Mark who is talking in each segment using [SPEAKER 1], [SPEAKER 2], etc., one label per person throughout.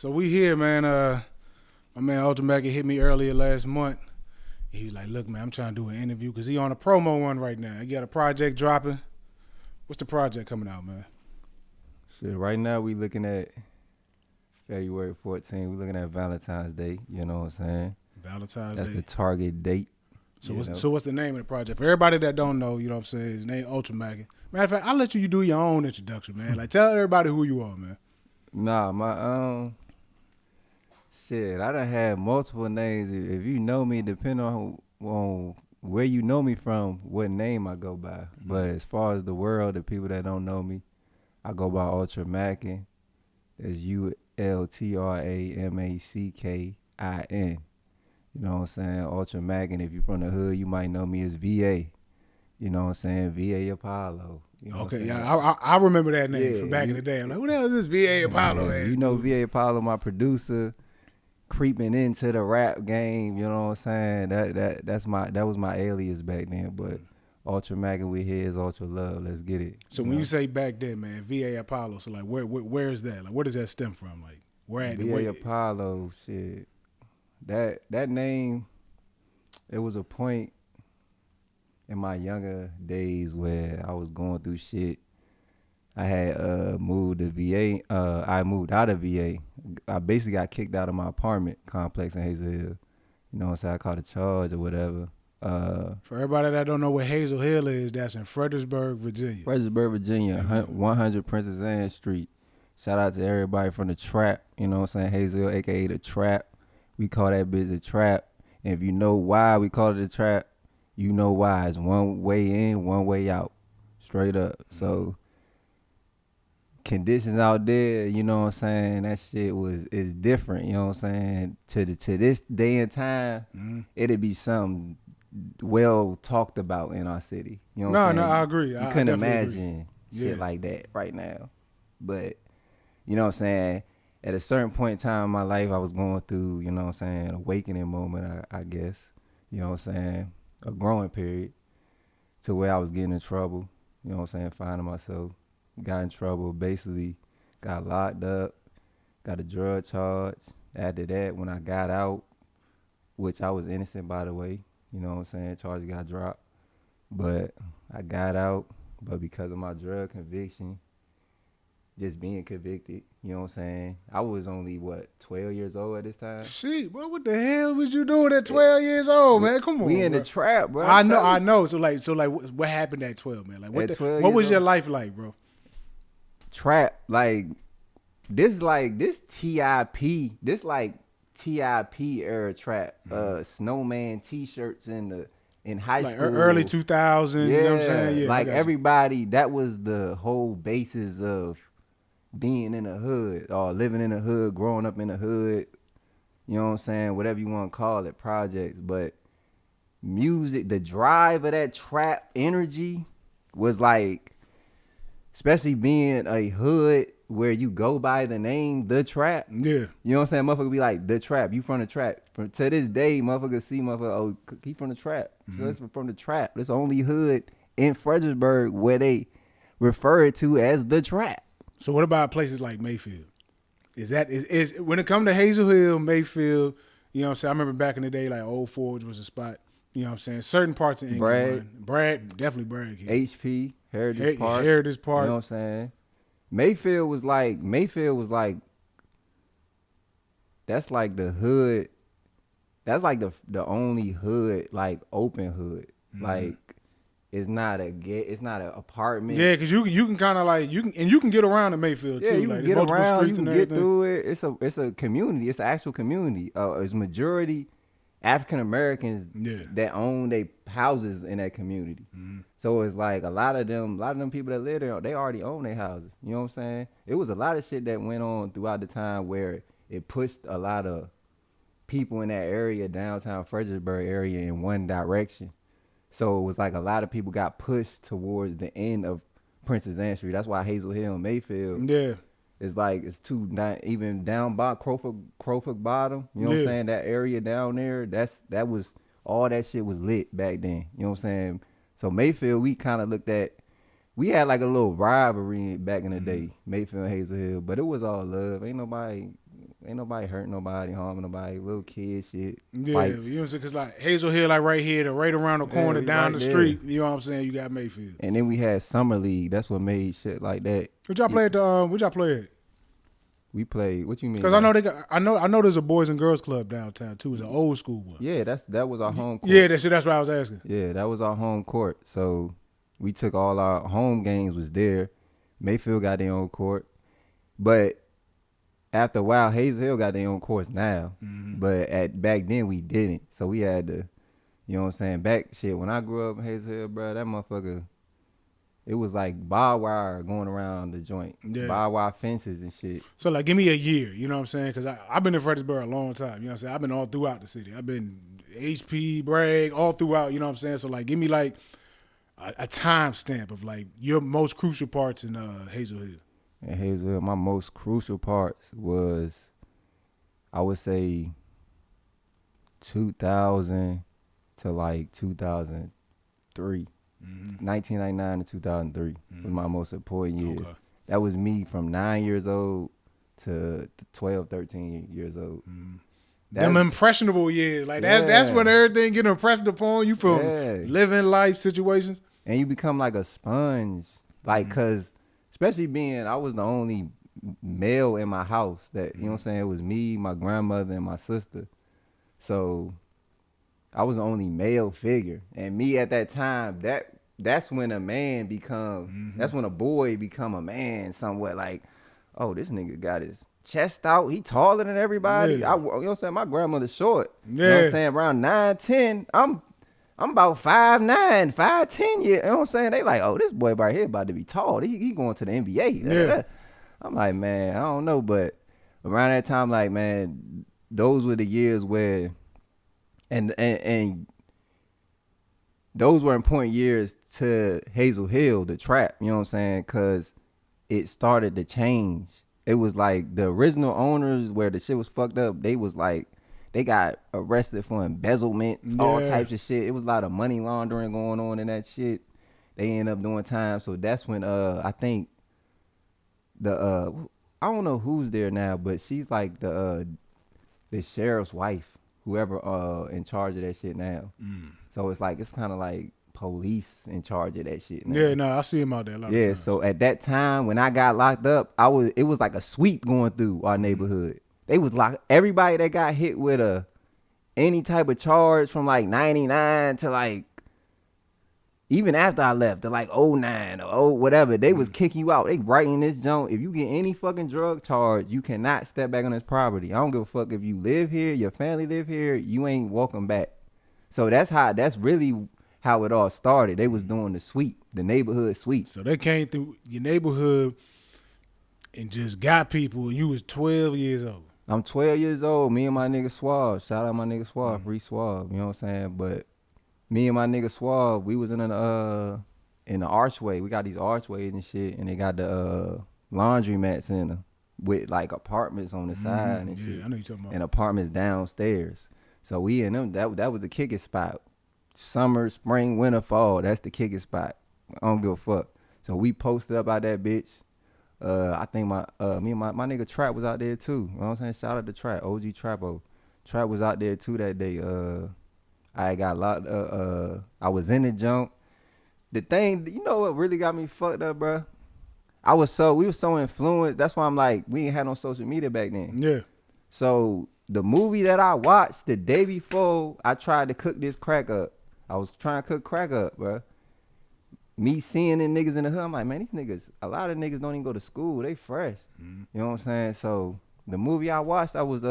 [SPEAKER 1] So we here, man. My man UltraMackin hit me earlier last month. He was like, look, man, I'm trying to do an interview because he on a promo one right now. He got a project dropping. What's the project coming out, man?
[SPEAKER 2] Shit, right now we looking at February 14th. We looking at Valentine's Day, you know what I'm saying?
[SPEAKER 1] Valentine's
[SPEAKER 2] That's
[SPEAKER 1] Day.
[SPEAKER 2] the target date.
[SPEAKER 1] So what's the name of the project? For everybody that don't know, you know what I'm saying, his name UltraMackin. Matter of fact, I'll let you do your own introduction, man. Like, tell everybody who you are, man.
[SPEAKER 2] Nah, my shit, I done had multiple names. If you know me, depending on where you know me from, what name I go by. But as far as the world, the people that don't know me, I go by UltraMackin. That's UltraMackin. You know what I'm saying? UltraMackin. If you're from the hood, you might know me as VA. You know what I'm saying? VA Apollo. You know
[SPEAKER 1] okay, yeah, I remember that name from back in the day. I'm like, who the hell is this VA Apollo?
[SPEAKER 2] Yeah, you know VA Apollo, my producer, creeping into the rap game. You know what I'm saying? That was my alias back then. But UltraMackin, we here is UltraLove. Let's get it.
[SPEAKER 1] So when you say back then, man, VA Apollo, so like where is that? Like where does that stem from? Like where at
[SPEAKER 2] VA Apollo, shit. That name, it was a point in my younger days where I was going through shit. I had moved to VA. I moved out of VA. I basically got kicked out of my apartment complex in Hazel Hill. You know what I'm saying? I caught a charge or whatever.
[SPEAKER 1] For everybody that don't know what Hazel Hill is, that's in Fredericksburg, Virginia.
[SPEAKER 2] Fredericksburg, Virginia, 100 Princess Anne Street. Shout out to everybody from the trap. You know what I'm saying? Hazel Hill, a.k.a. the trap. We call that bitch a trap. And if you know why we call it a trap, you know why. It's one way in, one way out. Straight up. So conditions out there, you know what I'm saying, that shit is different, you know what I'm saying? To this day and time, it'd be something well talked about in our city. You know what I'm saying?
[SPEAKER 1] No, I agree.
[SPEAKER 2] You couldn't imagine shit like that right now. But, you know what I'm saying, at a certain point in time in my life, I was going through, you know what I'm saying, an awakening moment, I guess. You know what I'm saying? A growing period to where I was getting in trouble, you know what I'm saying, finding myself. Got in trouble, basically got locked up, got a drug charge. After that, when I got out, which I was innocent, by the way, you know what I'm saying, charge got dropped. But I got out, but because of my drug conviction, just being convicted, you know what I'm saying, I was only, 12 years old at this time?
[SPEAKER 1] Shit, bro, what the hell was you doing at 12 years old, man? Come on,
[SPEAKER 2] we in the trap, bro.
[SPEAKER 1] I know. So like, what happened at 12, man? Like, what was your life like, bro?
[SPEAKER 2] Trap, like this TIP era trap. Snowman t-shirts in high school,
[SPEAKER 1] early 2000s.
[SPEAKER 2] Yeah,
[SPEAKER 1] you know what I'm saying? Yeah,
[SPEAKER 2] like everybody, that was the whole basis of being in the hood or living in the hood, growing up in the hood. You know what I'm saying? Whatever you want to call it, projects. But music, the drive of that trap energy was like, especially being a hood where you go by the name The Trap.
[SPEAKER 1] Yeah.
[SPEAKER 2] You know what I'm saying? Motherfucker be like, The Trap. You from the trap. To this day, motherfucker see oh, he from the trap. So it's from the trap. It's the only hood in Fredericksburg where they refer it to as The Trap.
[SPEAKER 1] So what about places like Mayfield? Is when it come to Hazel Hill, Mayfield, you know what I'm saying? I remember back in the day, like Old Forge was a spot. You know what I'm saying? Certain parts of England. Bragg, definitely Bragg here.
[SPEAKER 2] HP. Heritage Park.
[SPEAKER 1] You know
[SPEAKER 2] what I'm saying? Mayfield was like, that's like the hood. That's like the only hood, like open hood. Like it's not an apartment.
[SPEAKER 1] Yeah, because you can kind of like, you can get around in Mayfield too.
[SPEAKER 2] You
[SPEAKER 1] like,
[SPEAKER 2] can get around, you can get through it. It's a community. It's an actual community. It's majority African Americans that own their houses in that community. So it's like a lot of them people that live there, they already own their houses. You know what I'm saying? It was a lot of shit that went on throughout the time where it pushed a lot of people in that area, downtown Fredericksburg area, in one direction. So it was like a lot of people got pushed towards the end of Princess Anne Street. That's why Hazel Hill and Mayfield.
[SPEAKER 1] Yeah.
[SPEAKER 2] It's like, it's even down by Crowfoot Bottom, you know what I'm saying? That area down there, that was, all that shit was lit back then, you know what I'm saying? So Mayfield, we kind of looked at, we had like a little rivalry back in the day, Mayfield and Hazel Hill, but it was all love. Ain't nobody ain't nobody hurting nobody, harming nobody, little kid shit.
[SPEAKER 1] Yeah,
[SPEAKER 2] fights.
[SPEAKER 1] you know what I'm saying? Because like Hazel Hill, like right here, right around the corner, down
[SPEAKER 2] right
[SPEAKER 1] the street. You know what I'm saying? You got Mayfield.
[SPEAKER 2] And then we had Summer League. That's what made shit like that.
[SPEAKER 1] What y'all play at the? What y'all play at?
[SPEAKER 2] We played. What you mean?
[SPEAKER 1] Because I know they got. I know there's a Boys and Girls Club downtown too. It's an old school one.
[SPEAKER 2] Yeah, that was our home court.
[SPEAKER 1] Yeah, that's what I was asking.
[SPEAKER 2] Yeah, that was our home court. So we took all our home games was there. Mayfield got their own court, but after a while, Hazel Hill got their own courts now. Mm-hmm. But back then we didn't. So we had to, you know what I'm saying? Back shit. When I grew up in Hazel Hill, bro, that motherfucker. It was like barbed wire going around the joint. Yeah. Barbed wire fences and shit.
[SPEAKER 1] So, like, give me a year, you know what I'm saying? Because I've been in Fredericksburg a long time, you know what I'm saying? I've been all throughout the city. I've been HP, Bragg, all throughout, you know what I'm saying? So, like, give me, like, a time stamp of, like, your most crucial parts in Hazel Hill.
[SPEAKER 2] In Hazel Hill, my most crucial parts was, I would say, 2000 to, like, 2003. Mm-hmm. 1999 to 2003 was my most important years. Okay. That was me from 9 years old to 12, 13 years old. Mm-hmm.
[SPEAKER 1] Them impressionable years. Like, that's when everything get impressed upon you from living life situations.
[SPEAKER 2] And you become like a sponge. Like, because especially being, I was the only male in my house that, you know what I'm saying, it was me, my grandmother, and my sister. So I was the only male figure. And me at that time, that's when a man become, that's when a boy become a man somewhat. Like, oh, this nigga got his chest out. He taller than everybody. Yeah. You know what I'm saying? My grandmother's short. Yeah. You know what I'm saying? Around 9, 10, I'm about 5'9", 5'10". You know what I'm saying? They like, oh, this boy right here about to be tall. He going to the NBA. Yeah. I'm like, man, I don't know. But around that time, like, man, those were the years where, and those were important years to Hazel Hill, the trap, you know what I'm saying? Because it started to change. It was like the original owners where the shit was fucked up, they was like, they got arrested for embezzlement, all types of shit. It was a lot of money laundering going on in that shit. They ended up doing time. So that's when I think I don't know who's there now, but she's like the sheriff's wife, whoever in charge of that shit now. So it's like, it's kind of like police in charge of that shit now.
[SPEAKER 1] Yeah, no, I see him out there a lot of times.
[SPEAKER 2] So at that time when I got locked up, it was like a sweep going through our neighborhood. They was locked, everybody that got hit with any type of charge from like 99 to like, even after I left, to like 09 or whatever, they was kicking you out. They writing this junk. If you get any fucking drug charge, you cannot step back on this property. I don't give a fuck if you live here, your family live here, you ain't welcome back. So that's really how it all started. They was doing the sweep, the neighborhood sweep.
[SPEAKER 1] So they came through your neighborhood and just got people, and you was 12 years old.
[SPEAKER 2] I'm 12 years old. Me and my nigga Suave. Shout out my nigga Suave, Free Suave. You know what I'm saying? But me and my nigga Suave, we was in the archway. We got these archways and shit, and they got the laundry mats in them with like apartments on the side and shit.
[SPEAKER 1] I know you're talking about.
[SPEAKER 2] And apartments downstairs. So we in them, that was the kicking spot. Summer, spring, winter, fall, that's the kicking spot. I don't give a fuck. So we posted up out that bitch. I think me and my nigga Trap was out there too. You know what I'm saying? Shout out to Trap, OG Trapo. Trap was out there too that day. I got a lot I was in the jump. The thing, you know what really got me fucked up, bro? We were so influenced. That's why I'm like, we ain't had no social media back then.
[SPEAKER 1] Yeah.
[SPEAKER 2] So the movie that I watched the day before I tried to cook this crack up, I was trying to cook crack up, bro. Me seeing the niggas in the hood, I'm like, man, these niggas, a lot of niggas don't even go to school. They fresh. You know what I'm saying? So the movie I watched, it was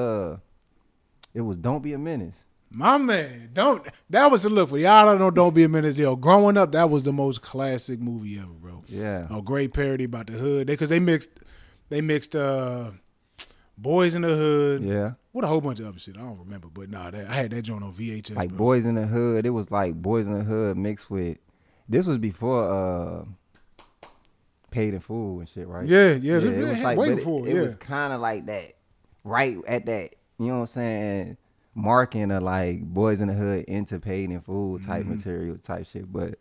[SPEAKER 2] Don't Be a Menace.
[SPEAKER 1] My man, that was a look for y'all don't know. Don't Be a Menace. Yo, growing up, that was the most classic movie ever, bro.
[SPEAKER 2] Yeah,
[SPEAKER 1] a great parody about the hood. Because they mixed Boys in the Hood.
[SPEAKER 2] Yeah,
[SPEAKER 1] what a whole bunch of other shit. I don't remember, but I had that joint on VHS.
[SPEAKER 2] Like,
[SPEAKER 1] bro.
[SPEAKER 2] Boys in the Hood. It was like Boys in the Hood mixed with. This was before Paid in Full and shit, right?
[SPEAKER 1] Yeah.
[SPEAKER 2] It was like,
[SPEAKER 1] way before.
[SPEAKER 2] It was kind of like that, right at that. You know what I'm saying? Marking of like Boys in the Hood into Paid in Full type material type shit, but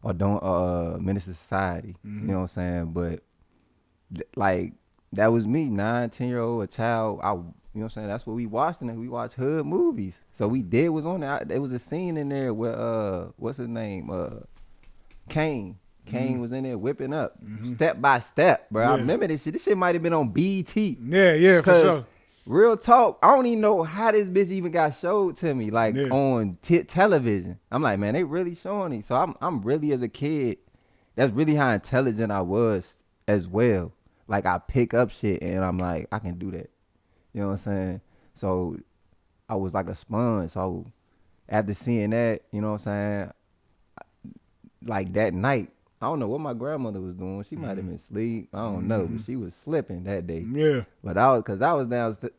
[SPEAKER 2] or don't Menace to Society. You know what I'm saying? But like That was me, 9, 10-year-old, a child. You know what I'm saying? That's what we watched. And we watched hood movies. So we did was on there. There was a scene in there where what's his name? Kane. Kane was in there whipping up step by step, bro. I remember this shit. This shit might have been on BET.
[SPEAKER 1] Yeah, for sure.
[SPEAKER 2] Real talk, I don't even know how this bitch even got showed to me, like on television. I'm like, man, they really showing it. So I'm really, as a kid, that's really how intelligent I was as well. Like, I pick up shit and I'm like, I can do that. You know what I'm saying? So I was like a sponge. So after seeing that, you know what I'm saying, like that night, I don't know what my grandmother was doing. She might have been asleep. I don't know, but she was slipping that day.
[SPEAKER 1] Yeah.
[SPEAKER 2] But I was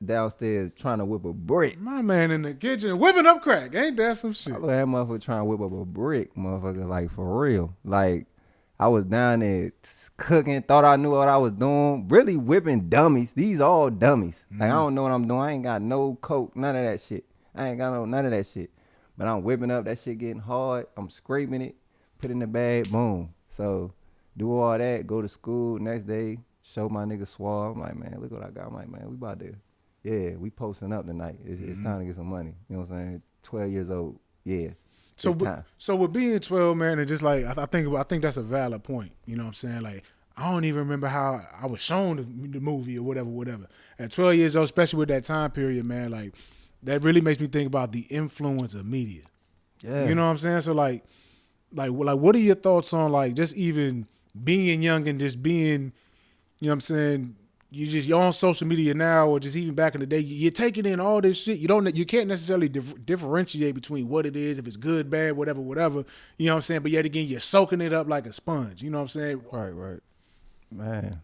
[SPEAKER 2] downstairs trying to whip a brick.
[SPEAKER 1] My man in the kitchen whipping up crack. Ain't that some shit?
[SPEAKER 2] I was that motherfucker trying to whip up a brick, motherfucker, like for real. Like, I was down there cooking, thought I knew what I was doing. Really whipping dummies. These all dummies. Like, I don't know what I'm doing. I ain't got no coke, none of that shit. I ain't got none of that shit. But I'm whipping up, that shit getting hard. I'm scraping it, put it in the bag, boom. So, do all that, go to school, next day, show my nigga Swab. I'm like, man, look what I got. I'm like, man, we about to, we posting up tonight. It's time to get some money. You know what I'm saying? 12 years old, yeah.
[SPEAKER 1] So with being 12, man, and just like, I think that's a valid point. You know what I'm saying? Like, I don't even remember how I was shown the movie or whatever. At 12 years old, especially with that time period, man, like, that really makes me think about the influence of media. Yeah. You know what I'm saying? So like what are your thoughts on, like, just even being young and just being, you know what I'm saying, you're on social media now, or just even back in the day, you're taking in all this shit. You can't necessarily differentiate between what it is, if it's good, bad, whatever. You know what I'm saying? But yet again, you're soaking it up like a sponge. You know what I'm saying?
[SPEAKER 2] Right. Man.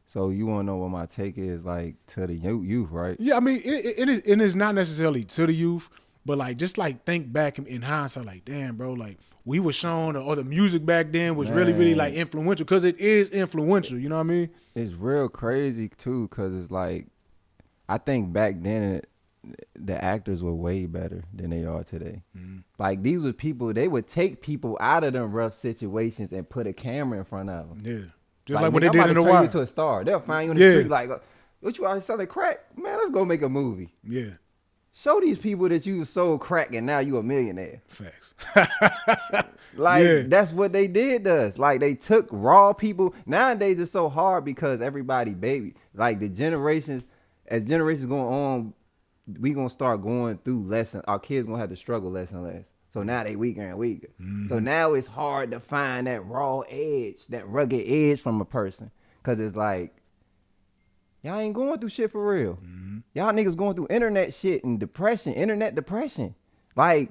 [SPEAKER 2] So you want to know what my take is, like, to the youth, right?
[SPEAKER 1] Yeah, I mean, it is not necessarily to the youth, but like, just like think back in hindsight, like, damn, bro, like, we were shown, or the music back then was really like influential, because it is influential. You know what I mean?
[SPEAKER 2] It's real crazy too, because it's like, I think back then the actors were way better than they are today. Like, these were people, they would take people out of them rough situations and put a camera in front of them.
[SPEAKER 1] Yeah, just like what they did in The Wire.
[SPEAKER 2] I'm about to turn you to a star. They'll find you in the street like, what, you out selling crack? Man, let's go make a movie.
[SPEAKER 1] Yeah.
[SPEAKER 2] Show these people that you sold crack and now you a millionaire.
[SPEAKER 1] Facts.
[SPEAKER 2] That's what they did to us. Like, they took raw people. Nowadays it's so hard because everybody baby. Like, as generations going on, we gonna start going through less. Our kids gonna have to struggle less and less. So now they weaker and weaker. So now it's hard to find that raw edge, that rugged edge from a person. Cause it's like, y'all ain't going through shit for real. Y'all niggas going through internet shit and internet depression. Like,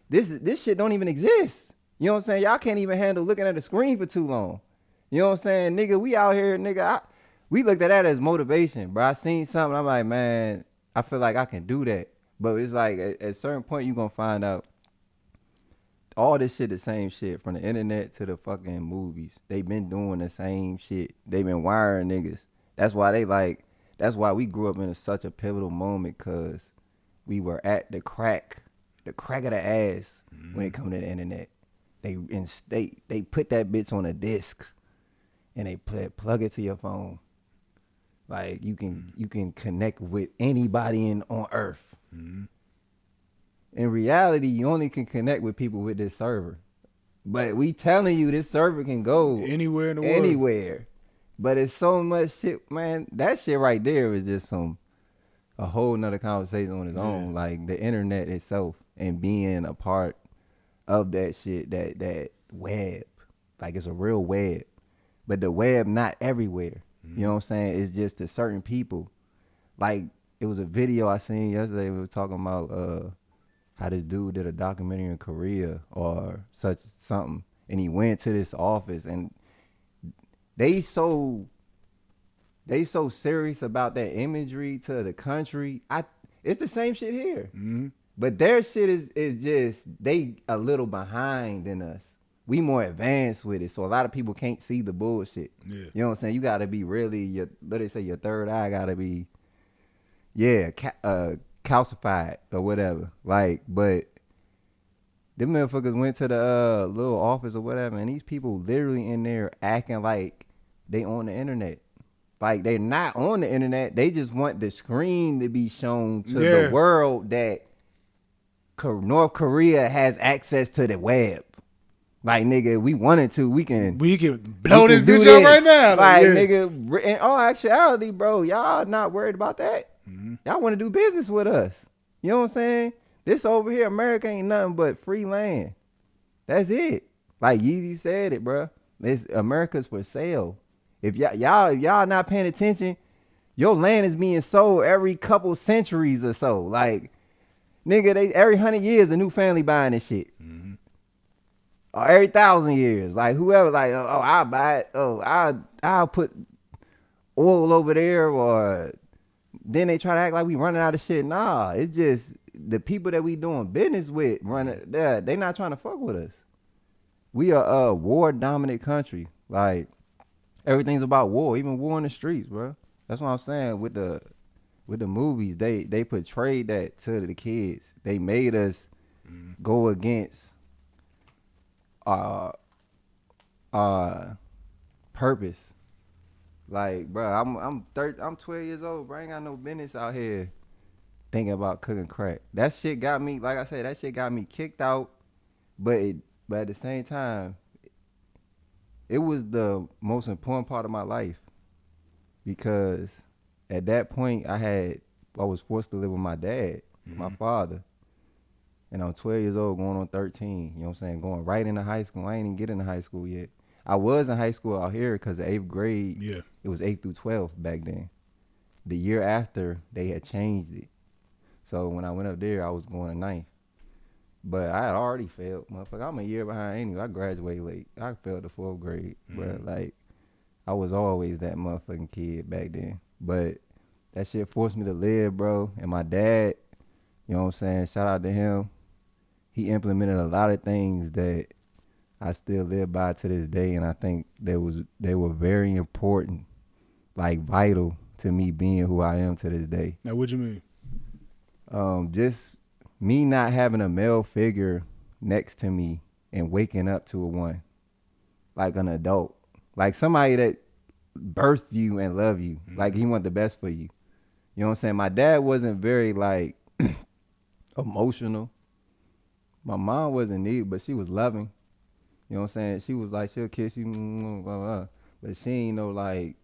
[SPEAKER 2] this shit don't even exist. You know what I'm saying? Y'all can't even handle looking at the screen for too long. You know what I'm saying? Nigga, we out here, nigga. We looked at that as motivation, bro. I seen something, I'm like, man, I feel like I can do that. But it's like, at a certain point, you gonna find out all this shit the same shit, from the internet to the fucking movies. They been doing the same shit. They been wiring niggas. That's why we grew up in such a pivotal moment, because we were at the crack of the ass when it come to the internet. They put that bitch on a disc and they plug it to your phone. Like, you can connect with anybody on earth. In reality, you only can connect with people with this server. But we telling you this server can go
[SPEAKER 1] anywhere in the world.
[SPEAKER 2] Anywhere. But it's so much shit, man. That shit right there is just a whole nother conversation on its own. Like, the internet itself and being a part of that shit, that web. Like, it's a real web. But the web not everywhere. You know what I'm saying? It's just to certain people. Like, it was a video I seen yesterday. We were talking about how this dude did a documentary in Korea or something. And he went to this office, and they so serious about their imagery to the country. It's the same shit here. But their shit is just, they a little behind than us. We more advanced with it. So a lot of people can't see the bullshit. You know what I'm saying? You gotta be really, your third eye gotta be, calcified or whatever. Like, but them motherfuckers went to the little office or whatever, and these people literally in there acting like they on the internet. Like, they're not on the internet. They just want the screen to be shown to the world that North Korea has access to the web. Like, nigga, we wanted to, we can
[SPEAKER 1] blow this bitch up right now.
[SPEAKER 2] Like, nigga, in all actuality, bro, y'all not worried about that. Mm-hmm. Y'all want to do business with us. You know what I'm saying? This over here, America ain't nothing but free land. That's it. Like Yeezy said it, bro. America's for sale. If y'all not paying attention, your land is being sold every couple centuries or so. Like, nigga, every 100 years a new family buying this shit. Mm-hmm. Or every 1,000 years. Like, whoever, like, oh, I'll buy it. Oh, I'll put oil over there. Or then they try to act like we running out of shit. Nah, it's just the people that we doing business with they not trying to fuck with us. We are a war dominant country. Like, everything's about war, even war in the streets, bro. That's what I'm saying. With the movies, they portrayed that to the kids. They made us go against purpose. Like, bro, I'm 12 years old, bro. I ain't got no business out here thinking about cooking crack. That shit got me, like I said, that shit got me kicked out. But at the same time, it was the most important part of my life, because at that point I was forced to live with my dad, my father. And I'm 12 years old, going on 13, you know what I'm saying? Going right into high school. I ain't even get into high school yet. I was in high school out here because the 8th grade, it was 8th through 12th back then. The year after, they had changed it. So when I went up there, I was going to 9th. But I had already failed, motherfucker. I'm a year behind anyway. I graduated late. I failed the 4th grade. But, like, I was always that motherfucking kid back then. But that shit forced me to live, bro. And my dad, you know what I'm saying, shout out to him. He implemented a lot of things that I still live by to this day, and I think they were very important, like vital to me being who I am to this day.
[SPEAKER 1] Now, what you mean?
[SPEAKER 2] Just me not having a male figure next to me and waking up to a one, like an adult, like somebody that birthed you and loved you, like he wanted the best for you. You know what I'm saying? My dad wasn't very like emotional. My mom wasn't neat, but she was loving. You know what I'm saying? She was like, she'll kiss you, blah, blah, blah. But she ain't no like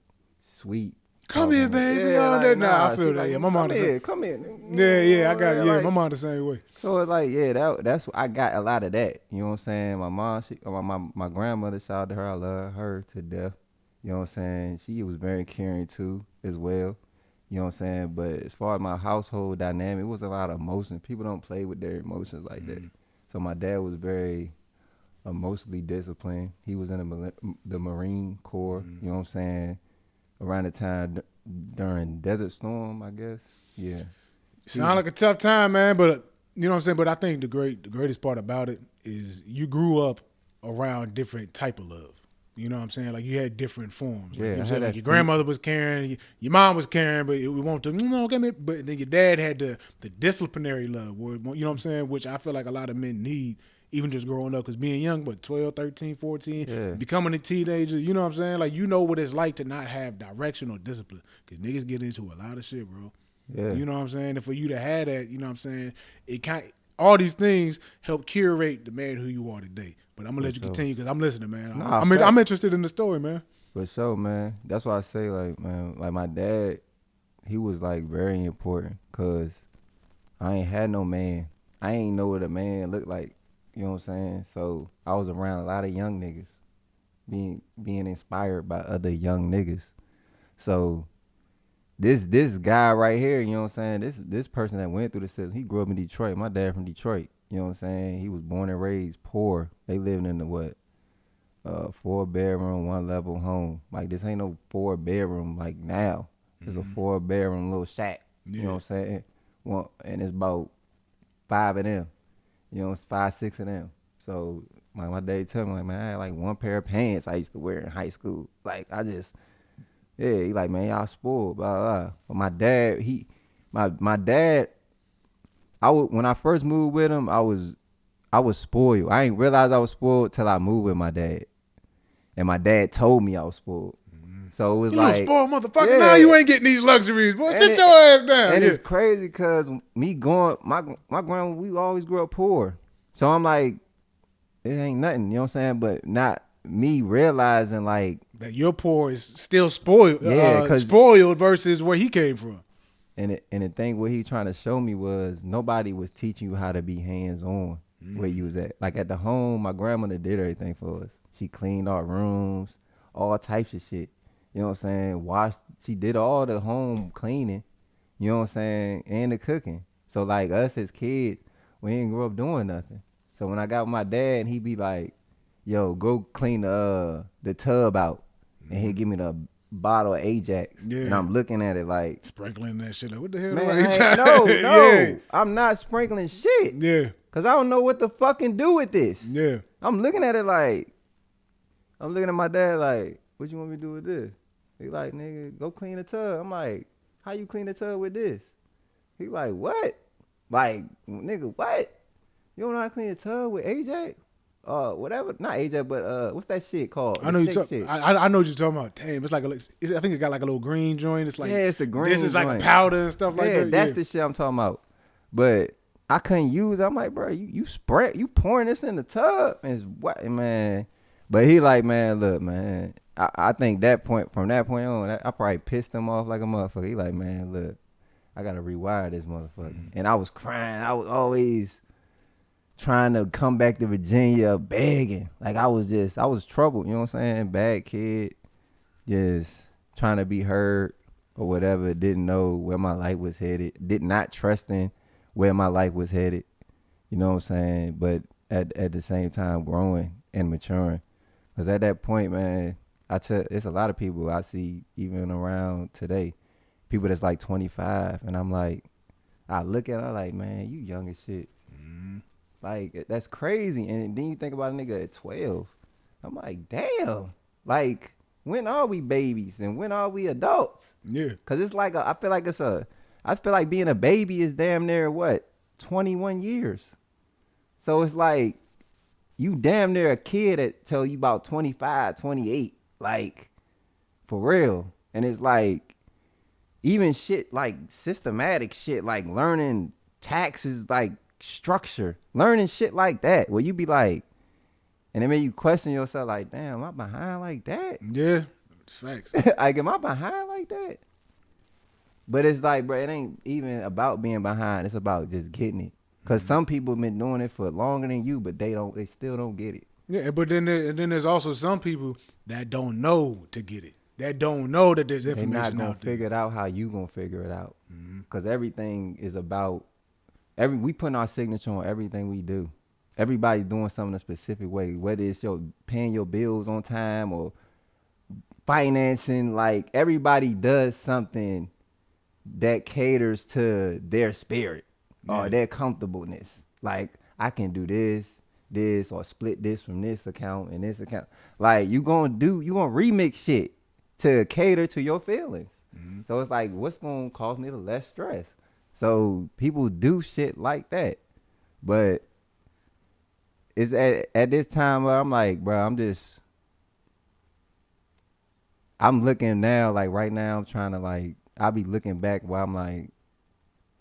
[SPEAKER 2] sweet.
[SPEAKER 1] Come here, baby. Yeah, all like, that. Nah, I feel that. Like, yeah, my mom the same.
[SPEAKER 2] Come here.
[SPEAKER 1] Yeah, I got it. Yeah, like, my mom the same way.
[SPEAKER 2] So it's like, that's I got a lot of that. You know what I'm saying? My mom, my grandmother, shout out to her. I love her to death. You know what I'm saying? She was very caring too, as well. You know what I'm saying? But as far as my household dynamic, it was a lot of emotions. People don't play with their emotions like that. So my dad was very emotionally disciplined. He was in the Marine Corps, you know what I'm saying, around the time during Desert Storm, I guess. Yeah.
[SPEAKER 1] Sound like a tough time, man, but you know what I'm saying? But I think the greatest part about it is you grew up around different type of love. You know what I'm saying? Like, you had different forms. Like, you know what I'm saying? Like, your grandmother was caring, your mom was caring, but we want to, but then your dad had the disciplinary love, you know what I'm saying? Which I feel like a lot of men need, even just growing up, because being young, but 12, 13, 14, becoming a teenager, you know what I'm saying? Like, you know what it's like to not have direction or discipline, because niggas get into a lot of shit, bro. Yeah. You know what I'm saying? And for you to have that, you know what I'm saying, all these things help curate the man who you are today. But I'm going to let you continue because I'm listening, man. I'm interested in the story, man.
[SPEAKER 2] For sure, man. That's why I say, like, man, like my dad, he was, like, very important because I ain't had no man. I ain't know what a man looked like, you know what I'm saying? So I was around a lot of young niggas, being inspired by other young niggas. So this guy right here, you know what I'm saying, this person that went through the system, he grew up in Detroit. My dad from Detroit. You know what I'm saying? He was born and raised poor. They lived in the 4-bedroom, 1-level home. Like, this ain't no 4-bedroom like now. It's a 4-bedroom little shack. You know what I'm saying? And it's about 5 of them. You know, it's 5, 6 of them. So my dad told me, like, man, I had like one pair of pants I used to wear in high school. Like, he like, man, y'all spoiled, blah, blah. But my dad, my dad, when I first moved with him, I was spoiled. I didn't realize I was spoiled till I moved with my dad. And my dad told me I was spoiled. So it was
[SPEAKER 1] you
[SPEAKER 2] like,
[SPEAKER 1] spoiled motherfucker. Now you ain't getting these luxuries, boy. Sit your ass down.
[SPEAKER 2] And it's crazy because me going, my grandma, we always grew up poor. So I'm like, it ain't nothing, you know what I'm saying? But not me realizing like
[SPEAKER 1] that your poor is still spoiled. Spoiled versus where he came from.
[SPEAKER 2] And the thing what he trying to show me was nobody was teaching you how to be hands on where you was at. Like at the home, my grandmother did everything for us. She cleaned our rooms, all types of shit. You know what I'm saying? She did all the home cleaning, you know what I'm saying, and the cooking. So like us as kids, we didn't grow up doing nothing. So when I got with my dad, he'd be like, yo, go clean the tub out. And he'd give me the bottle of Ajax. Yeah. And I'm looking at it like.
[SPEAKER 1] Sprinkling that shit. Like, what the hell?
[SPEAKER 2] Man, no. Yeah. I'm not sprinkling shit.
[SPEAKER 1] Yeah.
[SPEAKER 2] Because I don't know what to fucking do with this.
[SPEAKER 1] Yeah.
[SPEAKER 2] I'm looking at it like. I'm looking at my dad like, what you want me to do with this? He like, nigga, go clean the tub. I'm like, how you clean the tub with this? He like, what? Like, nigga, what? You don't know how to clean the tub with Ajax? Whatever, not Ajax, but what's that shit called?
[SPEAKER 1] I know you I know what you're talking about. Damn, it's like I think it got like a little green joint. It's like
[SPEAKER 2] it's the green.
[SPEAKER 1] This is like a powder and stuff like that.
[SPEAKER 2] That's the shit I'm talking about. But I couldn't use it. I'm like, bro, you pouring this in the tub and it's what, man. But he like, man, look, man. I think from that point on, I probably pissed him off like a motherfucker. He like, man, look, I gotta rewire this motherfucker. And I was crying. I was always trying to come back to Virginia, begging. Like I was troubled, you know what I'm saying? Bad kid, just trying to be heard or whatever. Didn't know where my life was headed. Did not trusting where my life was headed. You know what I'm saying? But at the same time, growing and maturing. Because at that point, man, it's a lot of people I see even around today, people that's like 25, and I'm like, I look at her like, man, you young as shit. Like, that's crazy. And then you think about a nigga at 12. I'm like, damn. Like, when are we babies and when are we adults?
[SPEAKER 1] Yeah.
[SPEAKER 2] Because it's like, I feel like being a baby is damn near, 21 years. So it's like, you damn near a kid at till you about 25, 28. Like, for real. And it's like, even shit like systematic shit, like learning taxes, like, structure, learning shit like that, where you be like, and it made you question yourself, like, damn, am I behind like that?
[SPEAKER 1] Yeah, it's facts.
[SPEAKER 2] Like, am I behind like that? But it's like, bro, it ain't even about being behind. It's about just getting it. Because some people have been doing it for longer than you, but they still don't get it. Yeah,
[SPEAKER 1] but then there's also some people that don't know to get it. That don't know that there's information out there.
[SPEAKER 2] They're not going to figure it out how you going to figure it out. Because everything is about, we putting our signature on everything we do. Everybody's doing something a specific way, whether it's paying your bills on time or financing. Like, everybody does something that caters to their spirit or their comfortableness. Like, I can do this, or split this from this account and this account. Like, you gonna remix shit to cater to your feelings. So it's like, what's gonna cause me the less stress? So people do shit like that. But it's at this time where I'm like, bro, I'm looking now, like right now, I'm trying to like, I be looking back where I'm like,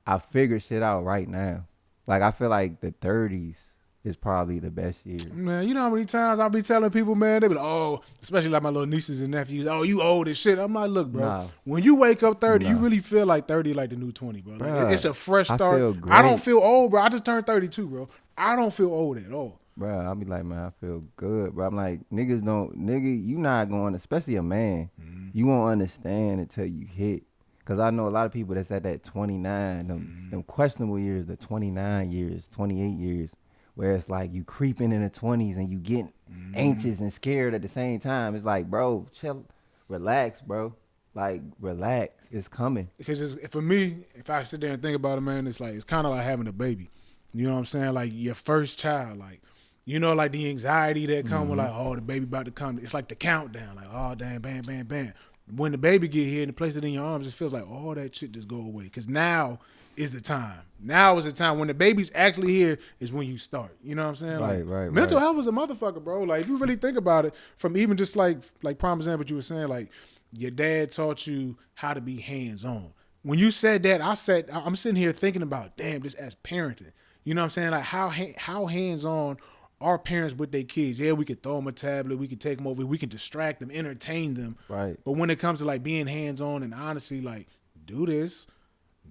[SPEAKER 2] I figure shit out right now. Like, I feel like the 30s is probably the best years.
[SPEAKER 1] Man, you know how many times I be telling people, man, they be like, oh, especially like my little nieces and nephews, oh, you old as shit. I'm like, look, bro, when you wake up 30, you really feel like 30 like the new 20, bro. Like, it's a fresh start.
[SPEAKER 2] I feel great.
[SPEAKER 1] I don't feel old, bro. I just turned 32, bro. I don't feel old at all.
[SPEAKER 2] Bro, I'll be like, man, I feel good, bro. I'm like, you not going, especially a man, you won't understand until you hit. Because I know a lot of people that's at that 29, them questionable years, the 29 years, 28 years, where it's like you creeping in the 20s and you getting anxious and scared at the same time. It's like, bro, chill, relax, bro. Like, relax. It's coming.
[SPEAKER 1] Because for me, if I sit there and think about it, man, it's like, it's kind of like having a baby. You know what I'm saying? Like, your first child, like, you know, like the anxiety that come with like, oh, the baby about to come. It's like the countdown, like, oh, damn, bam, bam, bam. When the baby get here and they place it in your arms, it feels like all that shit just go away. Because now is the time. Now is the time. When the baby's actually here is when you start. You know what I'm saying?
[SPEAKER 2] Right.
[SPEAKER 1] Mental health is a motherfucker, bro. Like, if you really think about it, from even just like prime example what you were saying, like, your dad taught you how to be hands-on. When you said that, I'm sitting here thinking about, damn, this as parenting. You know what I'm saying? Like how hands-on are parents with their kids? Yeah, we could throw them a tablet, we could take them over, we can distract them, entertain them.
[SPEAKER 2] Right.
[SPEAKER 1] But when it comes to like being hands-on and honestly, like, do this,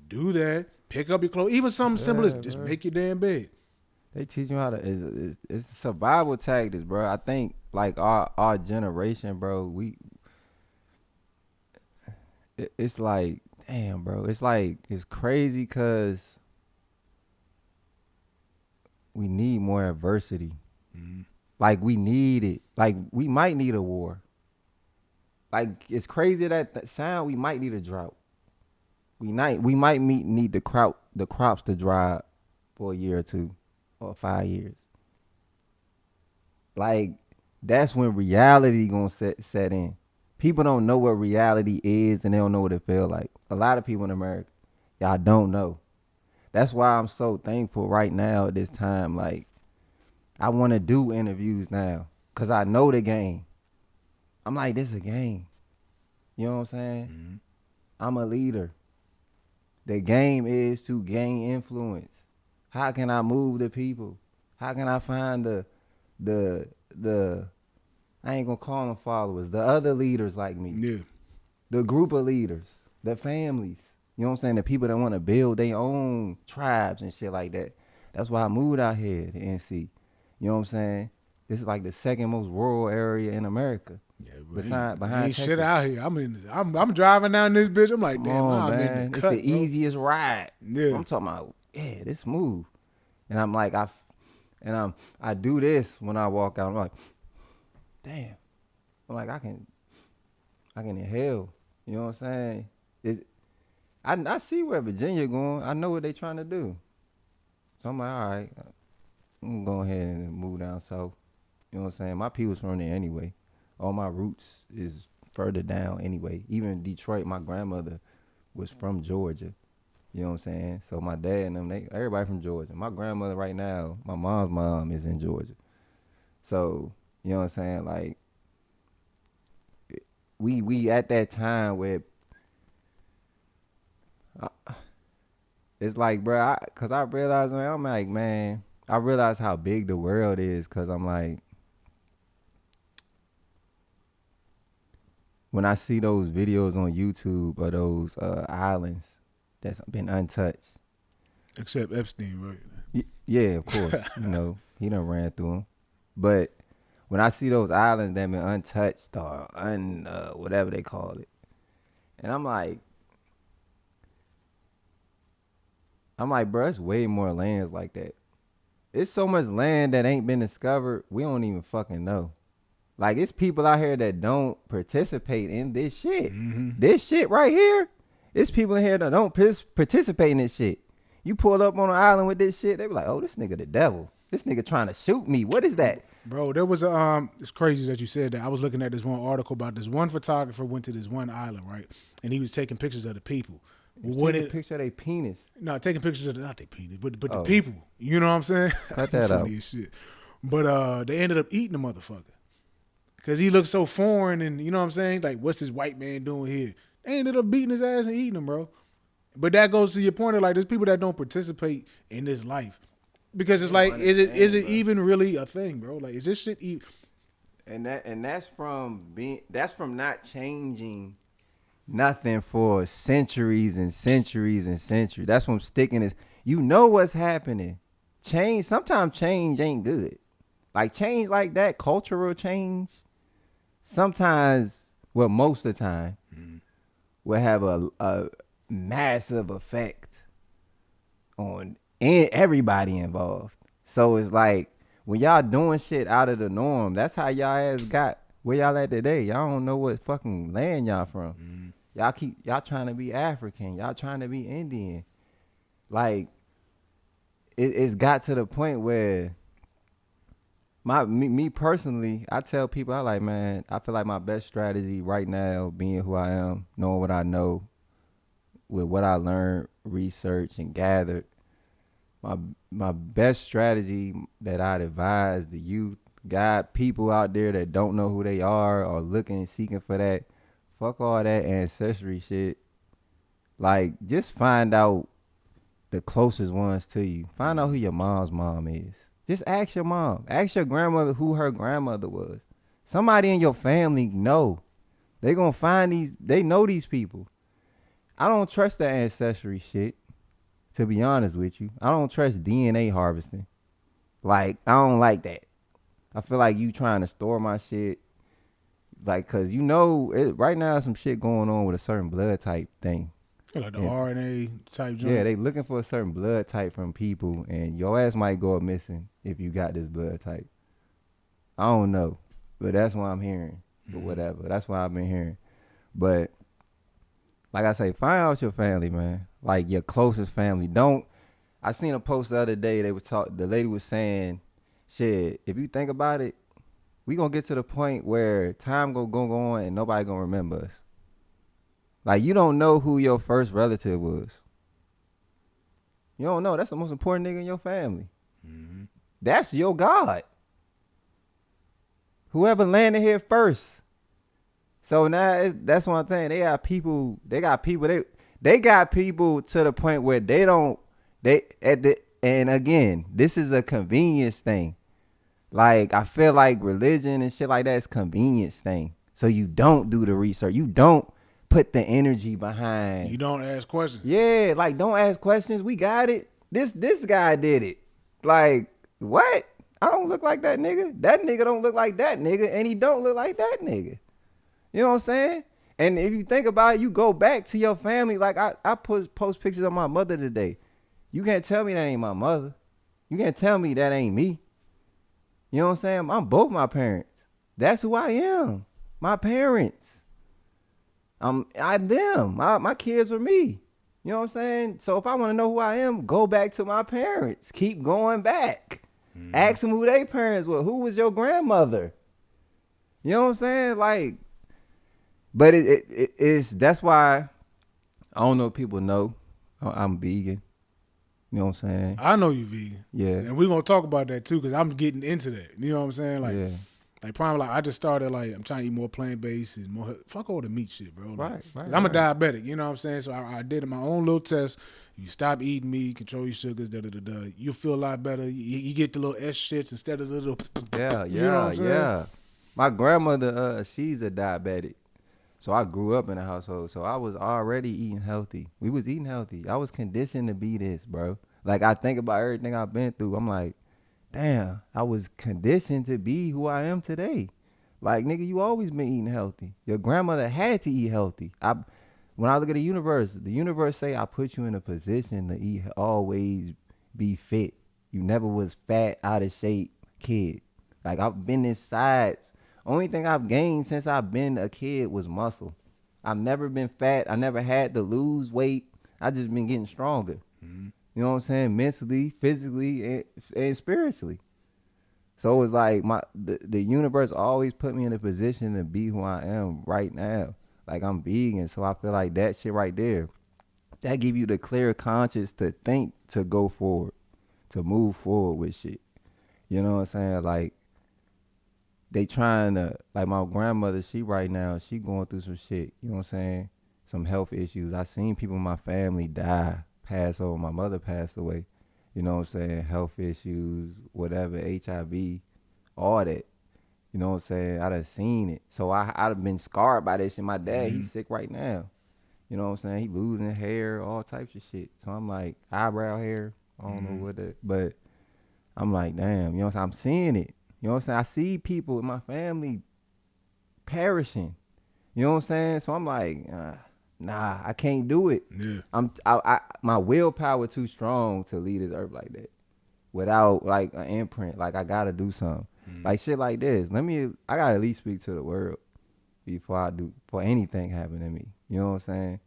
[SPEAKER 1] do that, pick up your clothes, even something simple as just make your damn bed.
[SPEAKER 2] They teach you how to. It's survival tactics, bro. I think like our generation, bro. It's like, damn, bro. It's like it's crazy because we need more adversity. Mm-hmm. Like we need it. Like we might need a war. Like it's crazy that sound. We might need a drought. We might need the crops to dry up for a year or 2 or 5 years. Like that's when reality gonna set in. People don't know what reality is and they don't know what it feels like. A lot of people in America, y'all don't know. That's why I'm so thankful right now at this time. Like I want to do interviews now because I know the game. I'm like, this is a game. You know what I'm saying? Mm-hmm. I'm a leader. The game is to gain influence. How can I move the people? How can I find the I ain't gonna call them followers, the other leaders like me.
[SPEAKER 1] Yeah.
[SPEAKER 2] The group of leaders, the families. You know what I'm saying? The people that want to build their own tribes and shit like that. That's why I moved out here to NC. You know what I'm saying? This is like the second most rural area in America.
[SPEAKER 1] Yeah, behind ain't shit out here. I'm driving down this bitch. I'm like, damn, I'm
[SPEAKER 2] man.
[SPEAKER 1] in the cut,
[SPEAKER 2] it's the easiest ride.
[SPEAKER 1] Yeah.
[SPEAKER 2] I'm talking about, yeah, this smooth. And I'm like, I do this when I walk out. I'm like, damn. I'm like, I can inhale. You know what I'm saying? I see where Virginia going. I know what they trying to do. So I'm like, all right, I'm gonna go ahead and move down south. You know what I'm saying? My people's from there anyway. All my roots is further down anyway. Even Detroit, my grandmother was from Georgia. You know what I'm saying? So my dad and them, everybody from Georgia. My grandmother right now, my mom's mom is in Georgia. So, you know what I'm saying? Like, we at that time where it's like, bro, cause I realized, man, I'm like, man, I realized how big the world is, cause I'm like, when I see those videos on YouTube of those islands that's been untouched.
[SPEAKER 1] Except Epstein, right?
[SPEAKER 2] Yeah, of course. You know, he done ran through them. But when I see those islands that been untouched or whatever they call it, and I'm like, bro, it's way more lands like that. It's so much land that ain't been discovered, we don't even fucking know. Like, it's people out here that don't participate in this shit. Mm-hmm. This shit right here, it's people in here that don't participate in this shit. You pull up on an island with this shit, they be like, oh, this nigga the devil. This nigga trying to shoot me. What is that?
[SPEAKER 1] Bro, there was it's crazy that you said that. I was looking at this one article about this one photographer went to this one island, right? And he was taking pictures of the people.
[SPEAKER 2] Taking a picture of their penis.
[SPEAKER 1] No, taking pictures of not their penis, but the people. You know what I'm saying?
[SPEAKER 2] Cut that out.
[SPEAKER 1] Funny as shit. But they ended up eating the motherfucker. Because he looked so foreign and, you know what I'm saying? Like, what's this white man doing here? They ended up beating his ass and eating him, bro. But that goes to your point of, like, there's people that don't participate in this life. Because it's like, is it even really a thing, bro? Like, is this shit even...
[SPEAKER 2] And that's from not changing nothing for centuries and centuries and centuries. That's from sticking it. You know what's happening. Sometimes change ain't good. Like, change like that, cultural change, sometimes, well, most of the time, will have a massive effect on everybody involved. So it's like, when y'all doing shit out of the norm, that's how y'all ass got where y'all at today. Y'all don't know what fucking land y'all from. Y'all trying to be African. Y'all trying to be Indian. Like, it's got to the point where me personally, I tell people, I like, man, I feel like my best strategy right now, being who I am, knowing what I know, with what I learned, research, and gathered, my best strategy that I'd advise the youth, guide people out there that don't know who they are or seeking for that, fuck all that ancestry shit. Like, just find out the closest ones to you. Find out who your mom's mom is. Just ask your mom. Ask your grandmother who her grandmother was. Somebody in your family know. They gonna find these. They know these people. I don't trust that ancestry shit. To be honest with you, I don't trust DNA harvesting. Like, I don't like that. I feel like you trying to store my shit. Like, cause right now some shit going on with a certain blood type thing.
[SPEAKER 1] Like the RNA type joint.
[SPEAKER 2] Yeah, they looking for a certain blood type from people, and your ass might go up missing if you got this blood type. I don't know, but that's what I'm hearing. But whatever, that's what I've been hearing. But like I say, find out your family, man. Like your closest family. I seen a post the other day. The lady was saying, shit, if you think about it, we gonna get to the point where time go on and nobody gonna remember us. Like, you don't know who your first relative was. You don't know. That's the most important nigga in your family. Mm-hmm. That's your God. Whoever landed here first. So now that's what I'm saying. They got people to the point where and again, this is a convenience thing. Like, I feel like religion and shit like that is convenience thing. So you don't do the research. You don't put the energy behind.
[SPEAKER 1] You don't ask questions.
[SPEAKER 2] Yeah, like, don't ask questions. We got it. This guy did it. Like, what? I don't look like that nigga. That nigga don't look like that nigga, and he don't look like that nigga. You know what I'm saying? And if you think about it, you go back to your family. Like, I post pictures of my mother today. You can't tell me that ain't my mother. You can't tell me that ain't me. You know what I'm saying? I'm both my parents. That's who I am. My parents. I'm them. My kids are me. You know what I'm saying? So if I want to know who I am, go back to my parents. Keep going back. Ask them who their parents were. Who was your grandmother? You know what I'm saying? Like, but that's why I don't know if people know I'm vegan. You know what I'm saying?
[SPEAKER 1] I know you vegan.
[SPEAKER 2] Yeah.
[SPEAKER 1] And we're going to talk about that too, because I'm getting into that. You know what I'm saying? Like, yeah. Like, probably, like, I just started, like, I'm trying to eat more plant-based and more, fuck all the meat shit, bro. Like, right. I'm a diabetic, you know what I'm saying? So I did my own little test. You stop eating meat, control your sugars, da-da-da-da. You feel a lot better. You get the little S shits instead of the little...
[SPEAKER 2] Yeah,
[SPEAKER 1] you know what I'm saying?
[SPEAKER 2] Yeah. My grandmother, she's a diabetic. So I grew up in a household. So I was already eating healthy. We was eating healthy. I was conditioned to be this, bro. Like, I think about everything I've been through. I'm like, damn, I was conditioned to be who I am today. Like, nigga, you always been eating healthy. Your grandmother had to eat healthy. When I look at the universe say I put you in a position to always be fit. You never was fat, out of shape kid. Like, I've been inside. Only thing I've gained since I've been a kid was muscle. I've never been fat. I never had to lose weight. I just been getting stronger. Mm-hmm. You know what I'm saying? Mentally, physically, and spiritually. So it's like the universe always put me in a position to be who I am right now. Like, I'm vegan, so I feel like that shit right there, that give you the clear conscience to think, to go forward, to move forward with shit. You know what I'm saying? Like, they trying to, like, my grandmother, she right now, she going through some shit. You know what I'm saying? Some health issues. I seen people in my family die. Pass over. My mother passed away. You know what I'm saying? Health issues, whatever, HIV, all that. You know what I'm saying? I done seen it. So I'd have been scarred by this shit. My dad, he's sick right now. You know what I'm saying? He losing hair, all types of shit. So I'm like, eyebrow hair, I don't know what that, but I'm like, damn, you know what I'm saying? I'm seeing it. You know what I'm saying? I see people in my family perishing. You know what I'm saying? So I'm like, nah, I can't do it. Yeah. My willpower too strong to leave this earth like that without, like, an imprint. Like, I gotta do something. Like, shit like this. I gotta at least speak to the world before anything happen to me. You know what I'm saying?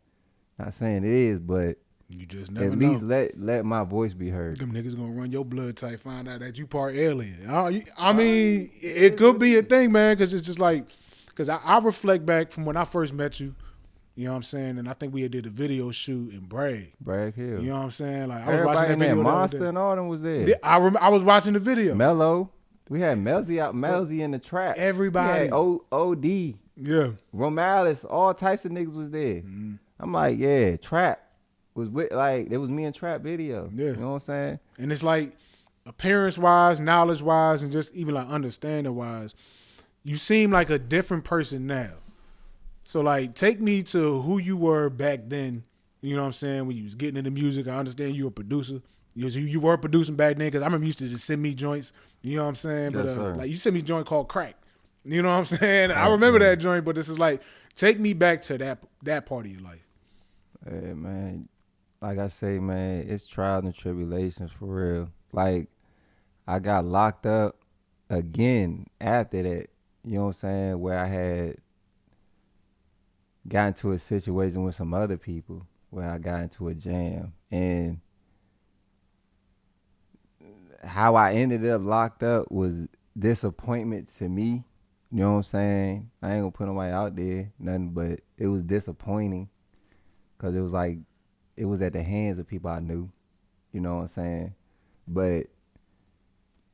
[SPEAKER 2] Not saying it is, but you just never know. At least let my voice be heard.
[SPEAKER 1] Them niggas gonna run your blood type, find out that you part alien. I mean, it could be a thing, man, because it's just like, because I reflect back from when I first met you. You know what I'm saying? And I think we did a video shoot in Bragg
[SPEAKER 2] Hill.
[SPEAKER 1] You know what I'm saying? Like, I
[SPEAKER 2] was
[SPEAKER 1] watching that video.
[SPEAKER 2] Monster and all them was there.
[SPEAKER 1] I was watching the video.
[SPEAKER 2] Mello. We had Melzy in the trap.
[SPEAKER 1] Everybody.
[SPEAKER 2] We had OD.
[SPEAKER 1] Yeah.
[SPEAKER 2] Romalice, all types of niggas was there. Mm-hmm. I'm like, yeah, Trap was with, like, it was me and Trap video. Yeah. You know what I'm saying?
[SPEAKER 1] And it's like, appearance-wise, knowledge-wise, and just even like understanding-wise, you seem like a different person now. So like, take me to who you were back then. You know what I'm saying? When you was getting into music, I understand you were a producer. You were producing back then because I remember you used to just send me joints. You know what I'm saying? Yes, but like you sent me a joint called Crack. You know what I'm saying? I remember that joint, but this is like, take me back to that part of your life.
[SPEAKER 2] Hey man, like I say, man, it's trials and tribulations for real. Like, I got locked up again after that. You know what I'm saying? Where I had got into a situation with some other people where I got into a jam. And how I ended up locked up was disappointment to me. You know what I'm saying? I ain't gonna put nobody out there, nothing, but it was disappointing because it was like, it was at the hands of people I knew. You know what I'm saying? But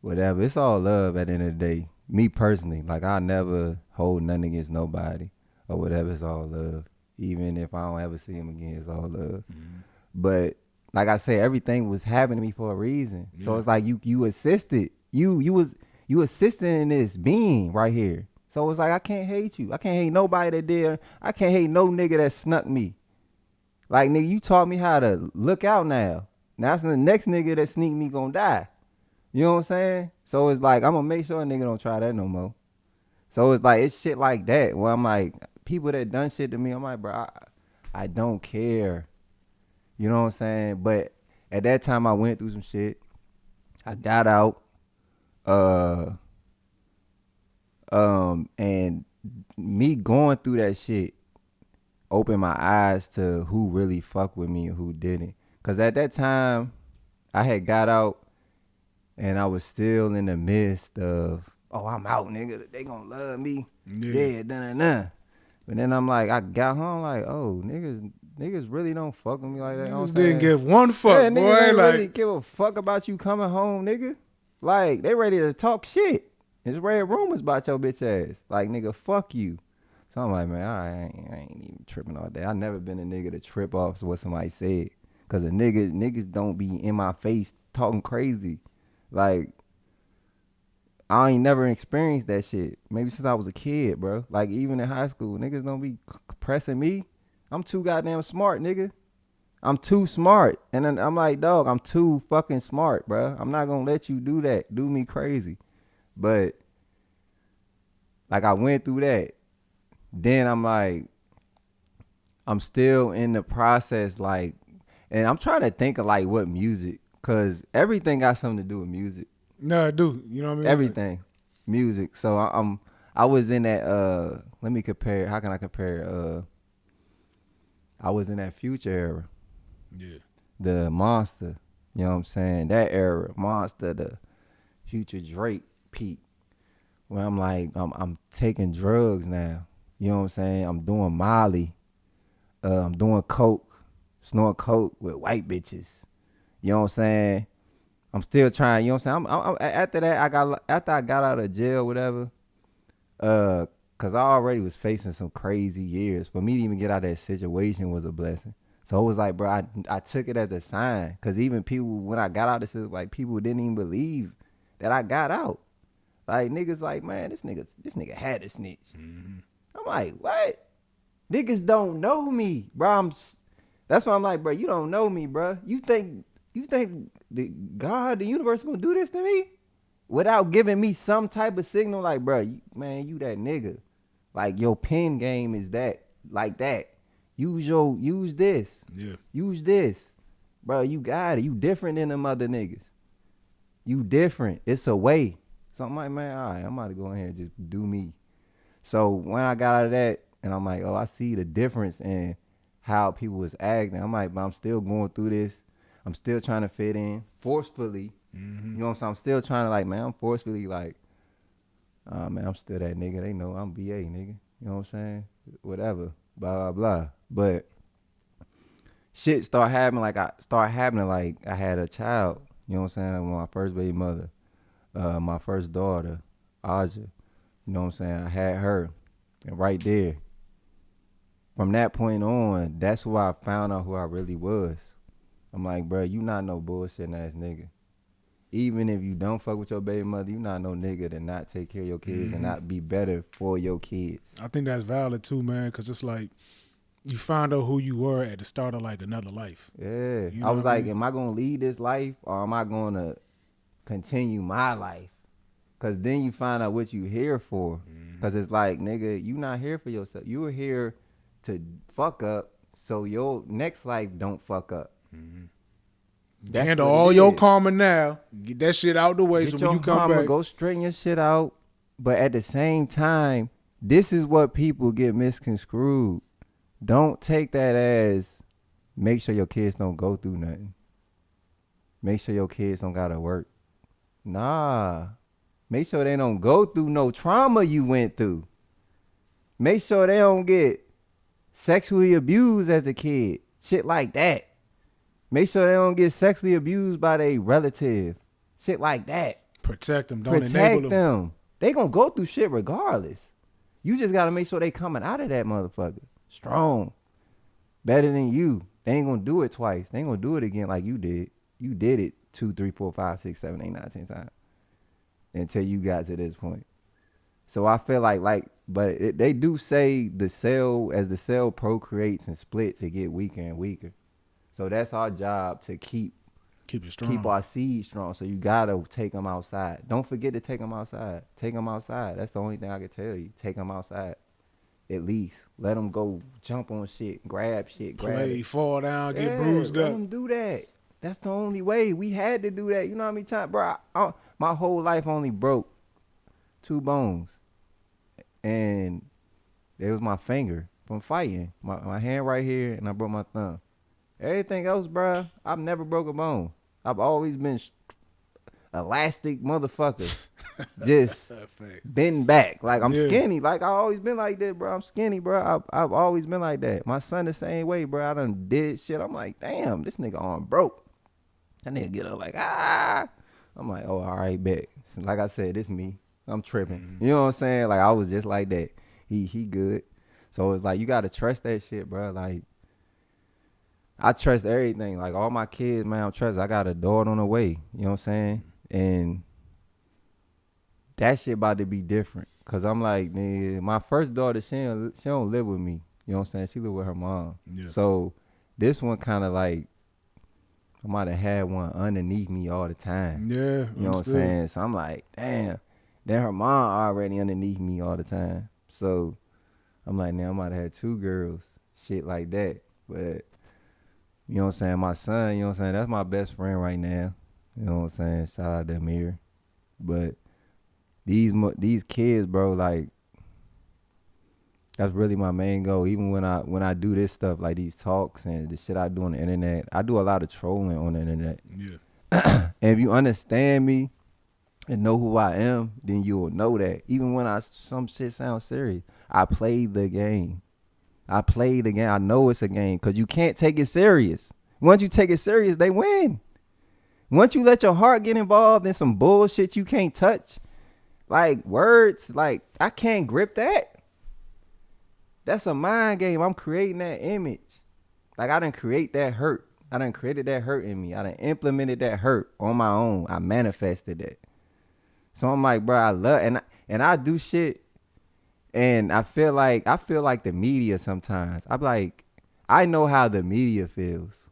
[SPEAKER 2] whatever, it's all love at the end of the day. Me personally, like, I never hold nothing against nobody or whatever. It's all love. Even if I don't ever see him again, it's all love. Mm-hmm. But like I say, everything was happening to me for a reason. Yeah. So it's like you assisted. You assisted in this being right here. So it's like, I can't hate you. I can't hate nobody that did. I can't hate no nigga that snuck me. Like, nigga, you taught me how to look out now. Now the next nigga that sneak me gonna die. You know what I'm saying? So it's like, I'm gonna make sure a nigga don't try that no more. So it's like, it's shit like that where I'm like, people that done shit to me, I'm like, bro, I don't care. You know what I'm saying? But at that time, I went through some shit. I got out. And me going through that shit opened my eyes to who really fuck with me and who didn't. Cause at that time, I had got out and I was still in the midst of, oh, I'm out, nigga. They gonna love me. Yeah, dun. But then I'm like, I got home like, oh, niggas really don't fuck with me like that.
[SPEAKER 1] Niggas didn't give one fuck, boy.
[SPEAKER 2] Niggas ain't
[SPEAKER 1] like,
[SPEAKER 2] really give a fuck about you coming home, nigga. Like, they ready to talk shit. It's read rumors about your bitch ass. Like, nigga, fuck you. So I'm like, man, I ain't even tripping all day. I never been a nigga to trip off what somebody said. Cause niggas don't be in my face talking crazy. Like, I ain't never experienced that shit. Maybe since I was a kid, bro. Like, even in high school, niggas don't be pressing me. I'm too goddamn smart, nigga. I'm too smart. And then I'm like, dog, I'm too fucking smart, bro. I'm not gonna let you do that. Do me crazy. But, like, I went through that. Then I'm like, I'm still in the process, like, and I'm trying to think of, like, what music. Because everything got something to do with music.
[SPEAKER 1] No, I do. You know what I mean?
[SPEAKER 2] Everything. Music. So I was in that, let me compare. How can I compare? I was in that Future era.
[SPEAKER 1] Yeah.
[SPEAKER 2] The Monster. You know what I'm saying? That era. Monster, the Future Drake peak. Where I'm like, I'm taking drugs now. You know what I'm saying? I'm doing Molly. I'm doing coke. Snorting coke with white bitches. You know what I'm saying? I'm still trying, you know what I'm saying? I'm after that, after I got out of jail, whatever, cause I already was facing some crazy years. For me to even get out of that situation was a blessing. So it was like, bro, I took it as a sign. Cause even people, when I got out, this is like, people didn't even believe that I got out. Like, niggas like, man, this nigga had a snitch. Mm-hmm. I'm like, what? Niggas don't know me, bro. That's why I'm like, bro, you don't know me, bro. You think God, the universe is gonna do this to me without giving me some type of signal? Like, bro, you that nigga. Like, your pen game is that, like that. Use this.
[SPEAKER 1] Yeah.
[SPEAKER 2] Use this. Bro, you got it. You different than them other niggas. You different. It's a way. So I'm like, man, all right, I'm about to go in here and just do me. So when I got out of that, and I'm like, oh, I see the difference in how people was acting. I'm like, but I'm still going through this. I'm still trying to fit in forcefully. Mm-hmm. You know what I'm saying? I'm still trying to, like, man, I'm forcefully like, man, I'm still that nigga. They know I'm BA, nigga. You know what I'm saying? Whatever. Blah, blah, blah. But shit started happening like I had a child. You know what I'm saying? My first baby mother. My first daughter, Aja. You know what I'm saying? I had her. And right there, from that point on, that's where I found out who I really was. I'm like, bro, you not no bullshit ass nigga. Even if you don't fuck with your baby mother, you not no nigga to not take care of your kids and not be better for your kids.
[SPEAKER 1] I think that's valid too, man, because it's like you find out who you were at the start of like another life.
[SPEAKER 2] Yeah.
[SPEAKER 1] You know
[SPEAKER 2] I was like,
[SPEAKER 1] mean?
[SPEAKER 2] am I going to lead this life or am I going to continue my life? Because then you find out what you here for. Because it's like, nigga, you not here for yourself. You were here to fuck up so your next life don't fuck up.
[SPEAKER 1] Handle all your karma now. Get that shit out the way
[SPEAKER 2] Get
[SPEAKER 1] so
[SPEAKER 2] your
[SPEAKER 1] when you come
[SPEAKER 2] karma,
[SPEAKER 1] back.
[SPEAKER 2] go straighten your shit out. But at the same time, this is what people get misconstrued. Don't take that as make sure your kids don't go through nothing. Make sure your kids don't gotta work. Nah. Make sure they don't go through no trauma you went through. Make sure they don't get sexually abused as a kid. Shit like that. Make sure they don't get sexually abused by their relative. Shit like that.
[SPEAKER 1] Protect them. Don't enable them.
[SPEAKER 2] They gonna go through shit regardless. You just gotta make sure they coming out of that motherfucker strong. Better than you. They ain't gonna do it twice. They ain't gonna do it again like you did. You did it 2, 3, 4, 5, 6, 7, 8, 9, 10 times. Until you got to this point. So I feel but they do say the cell procreates and splits, it get weaker and weaker. So that's our job to keep
[SPEAKER 1] it strong.
[SPEAKER 2] Keep our seed strong. So you gotta take them outside. Don't forget to take them outside. Take them outside. That's the only thing I can tell you. Take them outside. At least let them go jump on shit, grab shit,
[SPEAKER 1] fall down, get bruised up.
[SPEAKER 2] Let them do that. That's the only way. We had to do that. You know how many times, bro? My whole life only broke 2 bones, and it was my finger from fighting. My hand right here, and I broke my thumb. Everything else, bro, I've never broke a bone. I've always been elastic motherfucker. Just bend back. Like I'm skinny. Like I always been like that, bro. I'm skinny, bro. I've always been like that. My son the same way, bro. I done did shit. I'm like, damn, this nigga arm broke. That nigga get up like, ah. I'm like, oh, all right, bet. So like I said, it's me. I'm tripping. You know what I'm saying? Like I was just like that. He good. So it's like you gotta trust that shit, bro. Like I trust everything. Like all my kids, man, I trust. I got a daughter on the way. You know what I'm saying? And that shit about to be different. Cause I'm like, nigga, my first daughter, she don't live with me. You know what I'm saying? She live with her mom. Yeah. So this one kind of like, I might have had one underneath me all the time.
[SPEAKER 1] Yeah.
[SPEAKER 2] You know what I'm saying? So I'm like, damn. Then her mom already underneath me all the time. So I'm like, now I might have had 2 girls. Shit like that. But you know what I'm saying? My son, you know what I'm saying? That's my best friend right now. You know what I'm saying? Shout out to Amir. But these kids, bro, like, that's really my main goal. Even when I do this stuff, like these talks and the shit I do on the internet, I do a lot of trolling on the internet. Yeah. And if you understand me and know who I am, then you'll know that. Even when some shit sounds serious, I played the game. I know it's a game because you can't take it serious. Once you take it serious, they win. Once you let your heart get involved in some bullshit you can't touch, like words, like I can't grip that. That's a mind game. I'm creating that image. Like I done create that hurt. I done created that hurt in me. I done implemented that hurt on my own. I manifested that. So I'm like, bro, I love and I do shit. And I feel like the media sometimes. I'm like, I know how the media feels.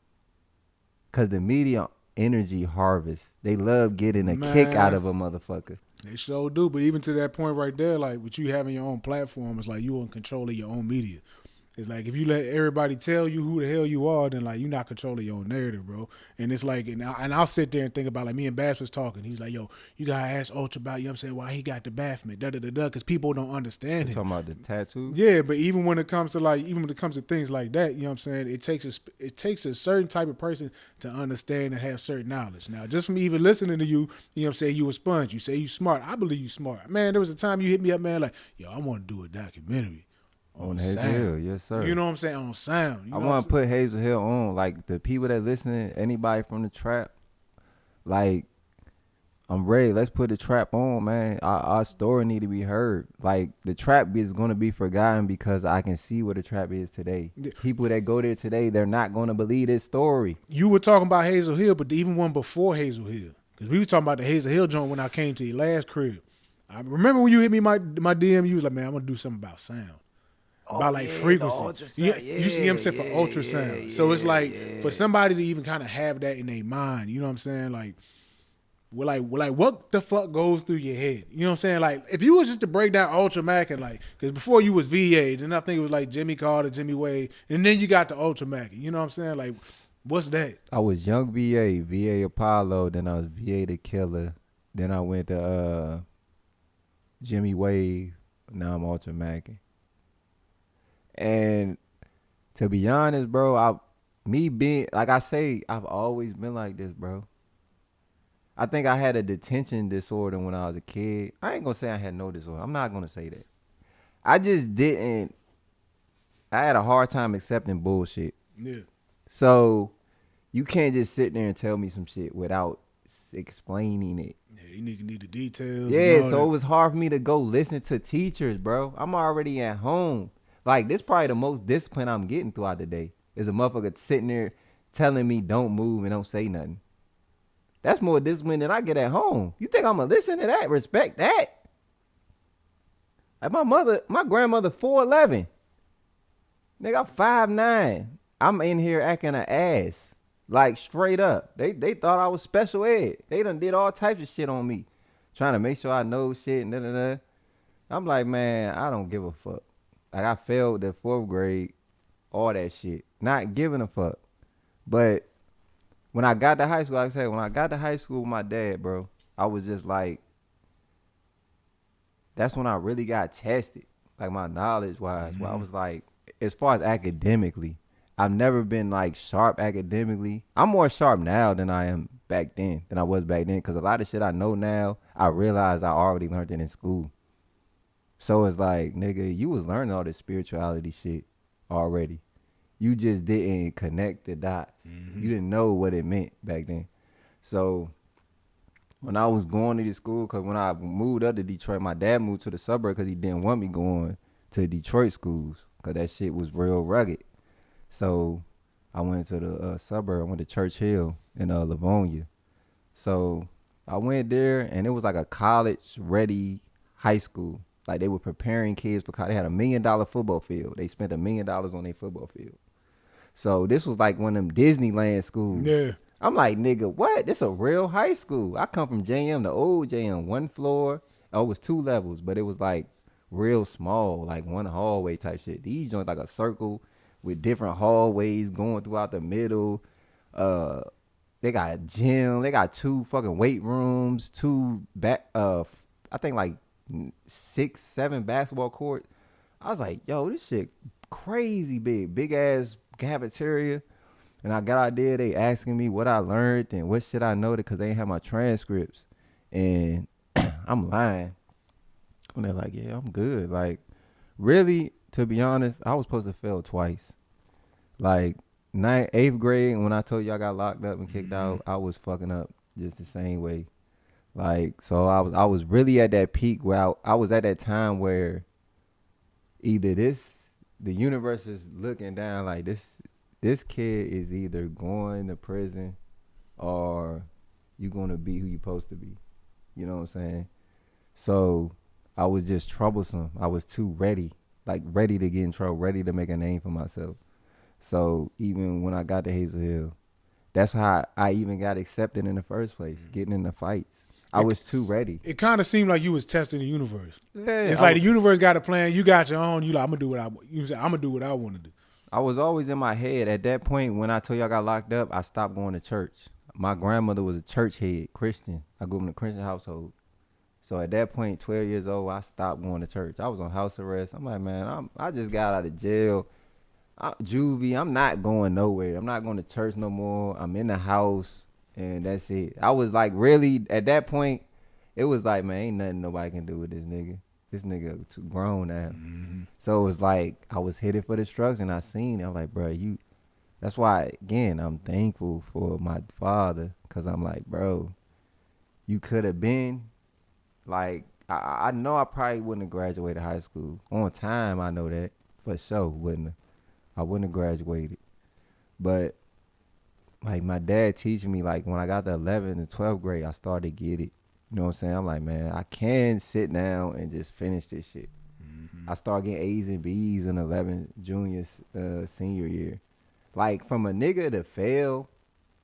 [SPEAKER 2] Cause the media energy harvest. They love getting a kick out of a motherfucker.
[SPEAKER 1] They sure do. But even to that point right there, like with you having your own platform, it's like you in control of your own media. It's like if you let everybody tell you who the hell you are, then like you're not controlling your own narrative, bro. And it's like, and I'll sit there and think about, like, me and Bass was talking. He's like, yo, you gotta ask Ultra about, you know what I'm saying, why he got the Baphomet, because people don't understand it.
[SPEAKER 2] Talking about the tattoo?
[SPEAKER 1] Yeah, but even when it comes to things like that, you know what I'm saying, it takes a certain type of person to understand and have certain knowledge. Now, just from even listening to you, you know what I'm saying, you a sponge. You say you smart. I believe you smart. Man, there was a time you hit me up, man, like, yo, I want to do a documentary.
[SPEAKER 2] On Hazel Hill, yes, sir.
[SPEAKER 1] You know what I'm saying? On sound. You
[SPEAKER 2] I want to put Hazel Hill on. Like, the people that listening, anybody from the trap, like, I'm ready. Let's put the trap on, man. Our story need to be heard. Like, the trap is going to be forgotten because I can see what the trap is today. Yeah. People that go there today, they're not going to believe this story.
[SPEAKER 1] You were talking about Hazel Hill, but even one before Hazel Hill. Because we were talking about the Hazel Hill joint when I came to your last crib. I remember when you hit me my DM, you was like, man, I'm going to do something about sound. About like frequency. You see him say for ultrasound. So it's like for somebody to even kind of have that in their mind, you know what I'm saying? Like, what the fuck goes through your head? You know what I'm saying? Like, if you was just to break down UltraMackin, like, because before you was VA, then I think it was like Jimmy Carter, Jimmy Wade, and then you got the UltraMackin. You know what I'm saying? Like, what's that?
[SPEAKER 2] I was young VA Apollo, then I was VA the Killer, then I went to Jimmy Wade, now I'm UltraMackin. And to be honest, bro, I've always been like this, bro. I think I had a detention disorder when I was a kid. I ain't gonna say I had no disorder. I'm not gonna say that. I just didn't. I had a hard time accepting bullshit.
[SPEAKER 1] Yeah.
[SPEAKER 2] So you can't just sit there and tell me some shit without explaining it.
[SPEAKER 1] Yeah, you need the details.
[SPEAKER 2] Yeah, so it was hard for me to go listen to teachers, bro. I'm already at home. Like, this probably the most discipline I'm getting throughout the day is a motherfucker sitting there telling me don't move and don't say nothing. That's more discipline than I get at home. You think I'm going to listen to that? Respect that? Like, my grandmother 4'11". Nigga, I'm 5'9". I'm in here acting an ass. Like, straight up. They thought I was special ed. They done did all types of shit on me. Trying to make sure I know shit and da-da-da. I'm like, man, I don't give a fuck. Like, I failed the 4th grade, all that shit. Not giving a fuck. But when I got to high school, like I said, when I got to high school with my dad, bro, I was just like, that's when I really got tested. Like, my knowledge-wise, where I was like, as far as academically, I've never been, like, sharp academically. I'm more sharp now than I am back then, than I was back then, because a lot of shit I know now, I realize I already learned it in school. So it's like, nigga, you was learning all this spirituality shit already. You just didn't connect the dots. You didn't know what it meant back then. So when I was going to this school, because when I moved up to Detroit, my dad moved to the suburb because he didn't want me going to Detroit schools because that shit was real rugged. So I went to the suburb. I went to Church Hill in Livonia. So I went there, and it was like a college-ready high school. Like, they were preparing kids because they had $1 million football field. They spent $1 million on their football field. So this was like one of them Disneyland schools.
[SPEAKER 1] Yeah.
[SPEAKER 2] I'm like, nigga, what? This a real high school. I come from JM, the old JM, 1 floor. Oh, it was 2 levels, but it was like real small, like 1 hallway type shit. These joints like a circle with different hallways going throughout the middle. They got a gym. They got 2 fucking weight rooms, 2 I think like 6, 7 basketball courts. I was like, yo, this shit crazy big ass cafeteria. And I got out there, they asking me what I learned and what shit I know because they ain't have my transcripts. And I'm lying. And they're like, yeah, I'm good. Like, really, to be honest, I was supposed to fail twice. Like, 8th grade, when I told you I got locked up and kicked out, I was fucking up just the same way. Like, so I was really at that peak where I was at that time where either the universe is looking down like this kid is either going to prison or you're going to be who you're supposed to be. You know what I'm saying? So I was just troublesome. I was too ready to get in trouble, ready to make a name for myself. So even when I got to Hazel Hill, that's how I even got accepted in the first place, getting in the fights. I was too ready.
[SPEAKER 1] It kind of seemed like you was testing the universe.
[SPEAKER 2] Yeah,
[SPEAKER 1] it's like the universe got a plan. You got your own. You like, I'm gonna do what I'm gonna do what I want to do.
[SPEAKER 2] I was always in my head at that point when I told you I got locked up. I stopped going to church. My grandmother was a church head, Christian. I grew up in a Christian household. So at that point, 12 years old, I stopped going to church. I was on house arrest. I'm like, man, I just got out of jail. Juvie, I'm not going nowhere. I'm not going to church no more. I'm in the house. And that's it. I was like, really, at that point, it was like, man, ain't nothing nobody can do with this nigga. This nigga too grown now. So it was like, I was headed for destruction. I seen it. I'm like, bro, that's why, again, I'm thankful for my father. Because I'm like, bro, you could have been. Like, I know I probably wouldn't have graduated high school. On time, I know that. For sure, I wouldn't have graduated. But, like, my dad teaching me, like, when I got to 11th and 12th grade, I started to get it. You know what I'm saying? I'm like, man, I can sit down and just finish this shit. I started getting A's and B's in 11th, junior, senior year. Like, from a nigga to fail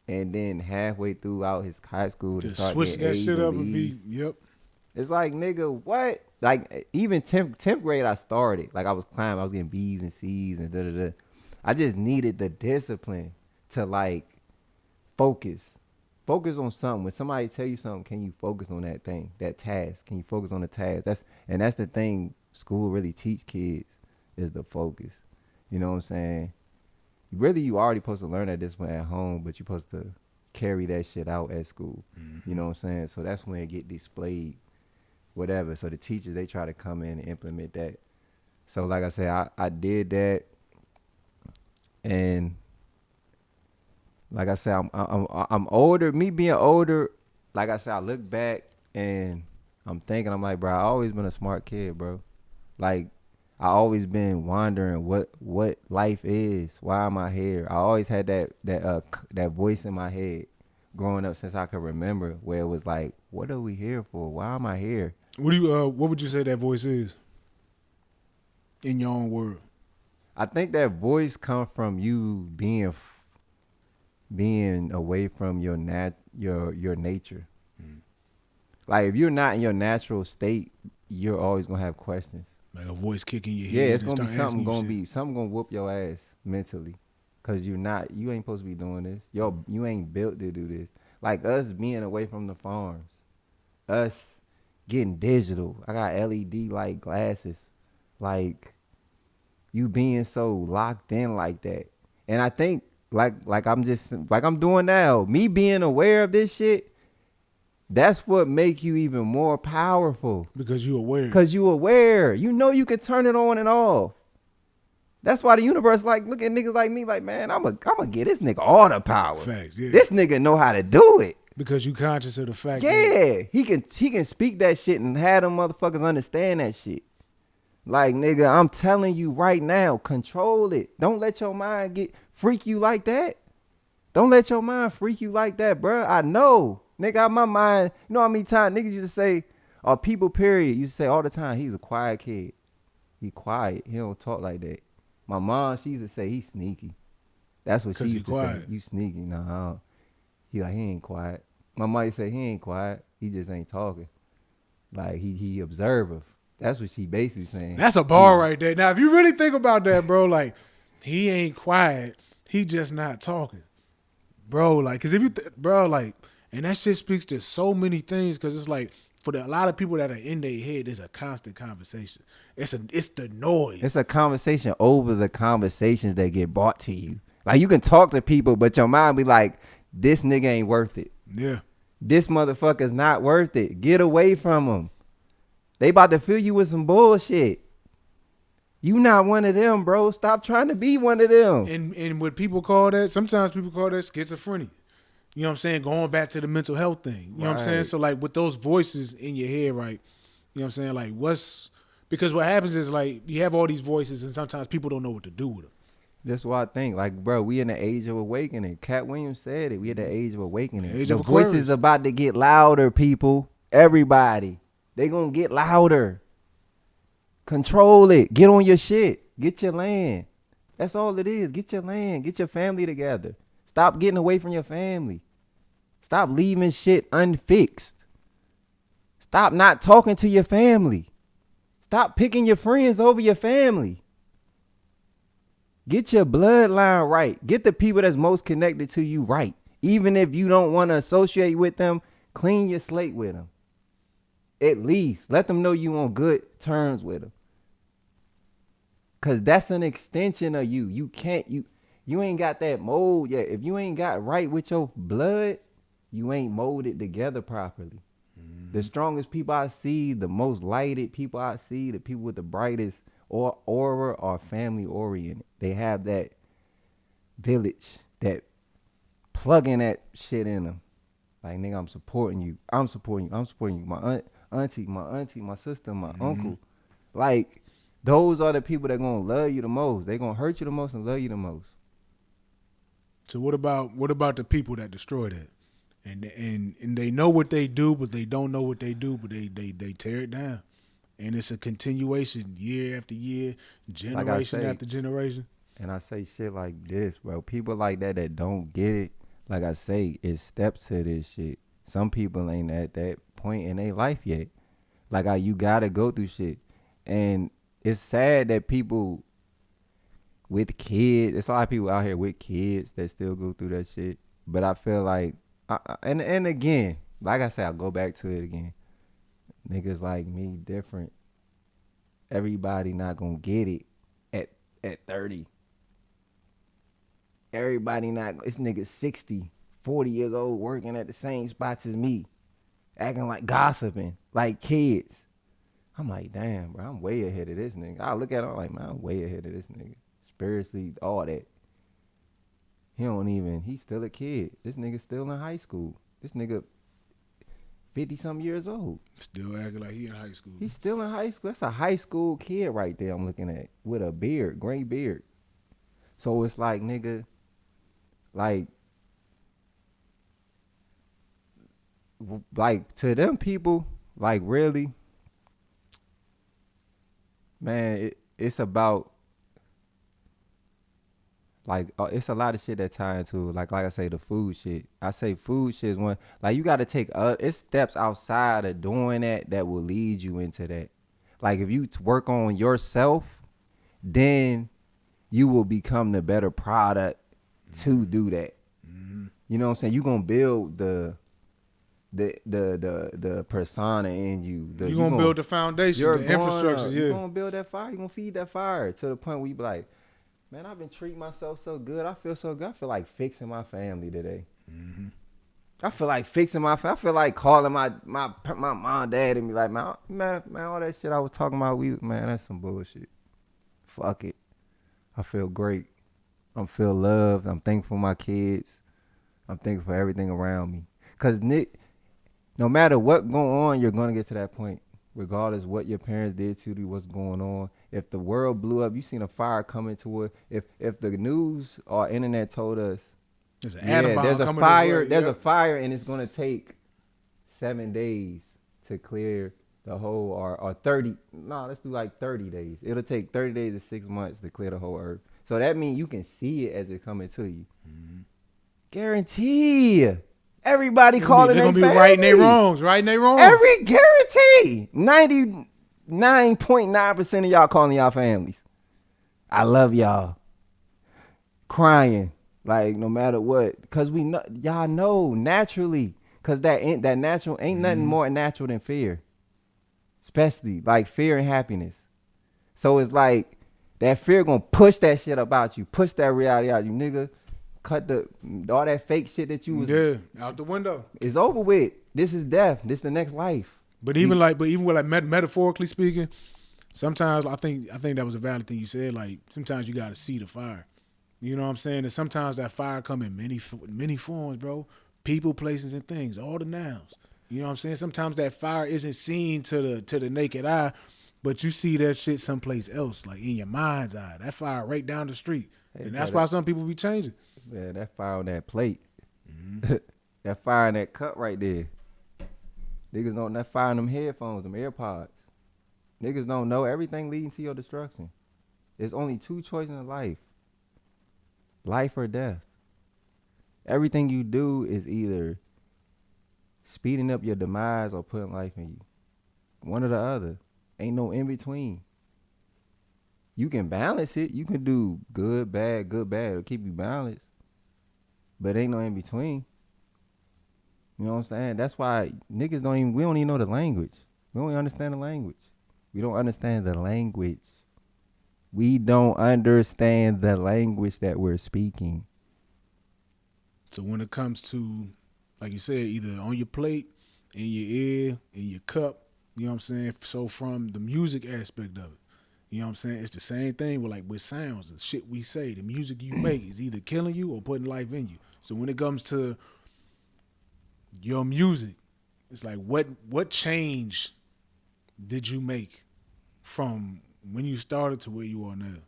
[SPEAKER 2] and then halfway throughout his high school to start
[SPEAKER 1] switch
[SPEAKER 2] getting
[SPEAKER 1] that
[SPEAKER 2] A's
[SPEAKER 1] shit
[SPEAKER 2] and
[SPEAKER 1] up
[SPEAKER 2] B's.
[SPEAKER 1] and be, yep.
[SPEAKER 2] It's like, nigga, what? Like, even 10th grade, I started. Like, I was climbing. I was getting B's and C's and da-da-da. I just needed the discipline to, like, focus. Focus on something. When somebody tell you something, can you focus on that thing, that task? Can you focus on the task? That's the thing school really teach kids is the focus. You know what I'm saying? Really, you already supposed to learn that discipline at home, but you're supposed to carry that shit out at school. You know what I'm saying? So that's when it get displayed, whatever. So the teachers, they try to come in and implement that. So like I said, I did that, and like I said, I'm older. Me being older, like I said, I look back and I'm thinking, I'm like, bro, I always been a smart kid, bro. Like, I always been wondering what life is. Why am I here? I always had that voice in my head growing up since I could remember, where it was like, what are we here for? Why am I here?
[SPEAKER 1] What would you say that voice is? In your own word.
[SPEAKER 2] I think that voice come from you being away from your nature. Like, if you're not in your natural state, you're always gonna have questions.
[SPEAKER 1] Like a voice kicking your head.
[SPEAKER 2] Yeah, it's gonna be something gonna whoop your ass mentally, cause you ain't supposed to be doing this. You ain't built to do this. Like us being away from the farms, us getting digital. I got LED like glasses, like you being so locked in like that. And I think like I'm doing now, me being aware of this shit. That's what make you even more powerful.
[SPEAKER 1] Because you aware.
[SPEAKER 2] Because you aware. You know you can turn it on and off. That's why the universe like look at niggas like me like, man, I'm gonna get this nigga all the power.
[SPEAKER 1] Facts, yeah.
[SPEAKER 2] This nigga know how to do it.
[SPEAKER 1] Because you conscious of the fact
[SPEAKER 2] that he can speak that shit and have them motherfuckers understand that shit. Like, nigga, I'm telling you right now, control it. Don't let your mind freak you like that. Don't let your mind freak you like that, bro. I know. Nigga, out my mind, you know how many times niggas used to say, or people, period, used to say all the time, he's a quiet kid. He quiet. He don't talk like that. My mom, she used to say, he's sneaky. That's what she used to say. You sneaky. Nah, he ain't quiet. My mom used to say, he ain't quiet. He just ain't talking. Like, he observative. That's what she basically saying.
[SPEAKER 1] That's a bar right there. Now, if you really think about that, bro, like, he ain't quiet. He just not talking. Bro, like, because if you, like, and that shit speaks to so many things, because it's like, for a lot of people that are in their head, it's a constant conversation. It's the noise.
[SPEAKER 2] It's a conversation over the conversations that get brought to you. Like, you can talk to people, but your mind be like, this nigga ain't worth it.
[SPEAKER 1] Yeah.
[SPEAKER 2] This motherfucker's not worth it. Get away from him. They about to fill you with some bullshit. You not one of them, bro. Stop trying to be one of them.
[SPEAKER 1] And what people call that, sometimes people call that schizophrenia. You know what I'm saying? Going back to the mental health thing. You know what I'm saying? So, like, with those voices in your head, right? You know what I'm saying? Like, because what happens is, like, you have all these voices, and sometimes people don't know what to do with them.
[SPEAKER 2] That's what I think. Like, bro, we in the age of awakening. Cat Williams said it. We in the age of awakening. The voice is about to get louder, people. Everybody. They gonna get louder. Control it. Get on your shit. Get your land. That's all it is. Get your land. Get your family together. Stop getting away from your family. Stop leaving shit unfixed. Stop not talking to your family. Stop picking your friends over your family. Get your bloodline right. Get the people that's most connected to you right. Even if you don't want to associate with them, clean your slate with them. At least let them know you on good terms with them. Cause that's an extension of you. You ain't got that mold yet. If you ain't got right with your blood, you ain't molded together properly. The strongest people I see, the most lighted people I see, the people with the brightest aura are family oriented. They have that village, that plugging that shit in them. Like, nigga, I'm supporting you. I'm supporting you. I'm supporting you. My auntie, my sister, my uncle. Like, those are the people that gonna love you the most. They gonna hurt you the most and love you the most.
[SPEAKER 1] So what about the people that destroy that? And they know what they do, but they don't know what they do, but they tear it down. And it's a continuation year after year, generation after generation.
[SPEAKER 2] And I say shit like this, bro. People like that don't get it, like I say, it's steps to this shit. Some people ain't at that point in their life yet. Like, you gotta go through shit. And it's sad that people with kids, there's a lot of people out here with kids that still go through that shit. But I feel like, and again, like I said, I'll go back to it again. Niggas like me different. Everybody not gonna get it at 30. Everybody not, this nigga 60, 40 years old working at the same spots as me, acting like gossiping, like kids. I'm like, damn, bro, I'm way ahead of this nigga. I look at him like, man, I'm way ahead of this nigga. Spiritually, all that. He's still a kid. This nigga still in high school. This nigga 50-something years old.
[SPEAKER 1] Still acting like he in high school.
[SPEAKER 2] He's still in high school. That's a high school kid right there I'm looking at with a beard, gray beard. So it's like, nigga, like to them people, like, really, man, it's about, like, it's a lot of shit that tie into, like I say, the food shit. I say food shit is one, like, you got to take, it's steps outside of doing that will lead you into that. Like, if you work on yourself, then you will become the better product to do that. Mm-hmm. You know what I'm saying? You're going to build the persona in you.
[SPEAKER 1] You're going to build the foundation, the infrastructure.
[SPEAKER 2] You're going to build that fire. You're going to feed that fire to the point where you be like, man, I've been treating myself so good. I feel so good. I feel like fixing my family today. Mm-hmm. I feel like fixing my family. I feel like calling my mom, dad, and be like, man, all that shit I was talking about, man, that's some bullshit. Fuck it. I feel great. I feel loved. I'm thankful for my kids. I'm thankful for everything around me. Because no matter what going on, you're going to get to that point. Regardless what your parents did to you, what's going on. If the world blew up, you seen a fire coming to it. If the news or internet told us, there's a fire and it's going to take 7 days to clear the whole, or 30, let's do like 30 days. It'll take 30 days to 6 months to clear the whole earth. So that means you can see it as it coming to you. Mm-hmm. Guarantee. Everybody calling their family. They're going to be
[SPEAKER 1] righting their wrongs.
[SPEAKER 2] Every guarantee. 99.9% of y'all calling y'all families. I love y'all. Crying. Like, no matter what. Because we know, y'all know naturally. Because that natural ain't nothing more natural than fear. Especially like fear and happiness. So it's like that fear gonna push that shit about you. Push that reality out you, nigga. Cut all that fake shit that you was
[SPEAKER 1] out the window.
[SPEAKER 2] It's over with. This is death. This is the next life.
[SPEAKER 1] But even with metaphorically speaking, sometimes I think that was a valid thing you said. Like, sometimes you gotta see the fire. You know what I'm saying? And sometimes that fire come in many forms, bro. People, places, and things. All the nouns. You know what I'm saying? Sometimes that fire isn't seen to the naked eye, but you see that shit someplace else, like in your mind's eye. That fire right down the street. And that's why some people be changing.
[SPEAKER 2] Man, that fire on that plate. Mm-hmm. That fire in that cup right there. Niggas don't, that fire in them headphones, them AirPods. Niggas don't know everything leading to your destruction. There's only 2 choices in life. Life or death. Everything you do is either speeding up your demise or putting life in you. One or the other. Ain't no in between. You can balance it. You can do good, bad. It'll keep you balanced. But ain't no in between. You know what I'm saying? That's why niggas we don't even know the language. We don't even understand the language. We don't understand the language. We don't understand the language that we're speaking.
[SPEAKER 1] So when it comes to, like you said, either on your plate, in your ear, in your cup, you know what I'm saying? So from the music aspect of it, you know what I'm saying? It's the same thing with sounds, the shit we say, the music you make is either killing you or putting life in you. So when it comes to your music. It's like what change did you make from when you started to where you are now?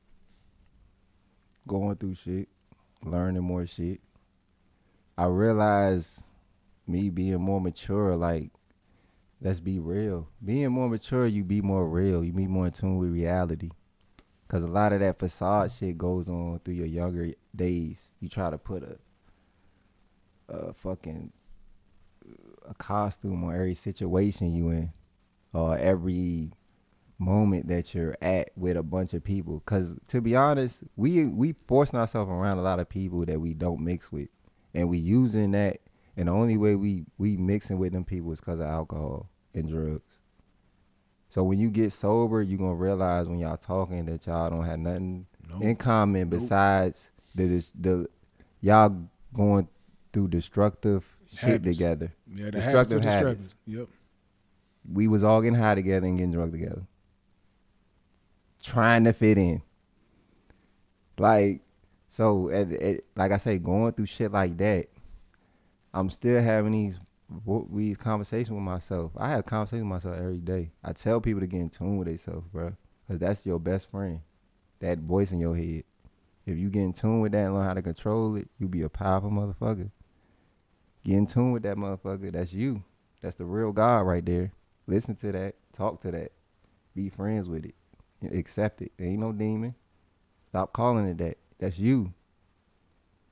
[SPEAKER 2] Going through shit, learning more shit. I realized me being more mature, like, let's be real. Being more mature, you be more real. You be more in tune with reality. Because a lot of that facade shit goes on through your younger days. You try to put a fucking a costume on every situation you in, or every moment that you're at with a bunch of people. Because to be honest, we forcing ourselves around a lot of people that we don't mix with. And we using that, and the only way we mixing with them people is because of alcohol and drugs. So when you get sober, you're going to realize when y'all talking that y'all don't have nothing in common besides the y'all going through destructive shit together.
[SPEAKER 1] Yeah, the destructive habits. Yep.
[SPEAKER 2] We was all getting high together and getting drunk together. Trying to fit in. Like, so, like I say, going through shit like that, I'm still having these conversations with myself. I have conversations with myself every day. I tell people to get in tune with themselves, bro, because that's your best friend, that voice in your head. If you get in tune with that and learn how to control it, you be a powerful motherfucker. Get in tune with that motherfucker. That's you. That's the real God right there. Listen to that. Talk to that. Be friends with it. Accept it. It ain't no demon. Stop calling it that. That's you.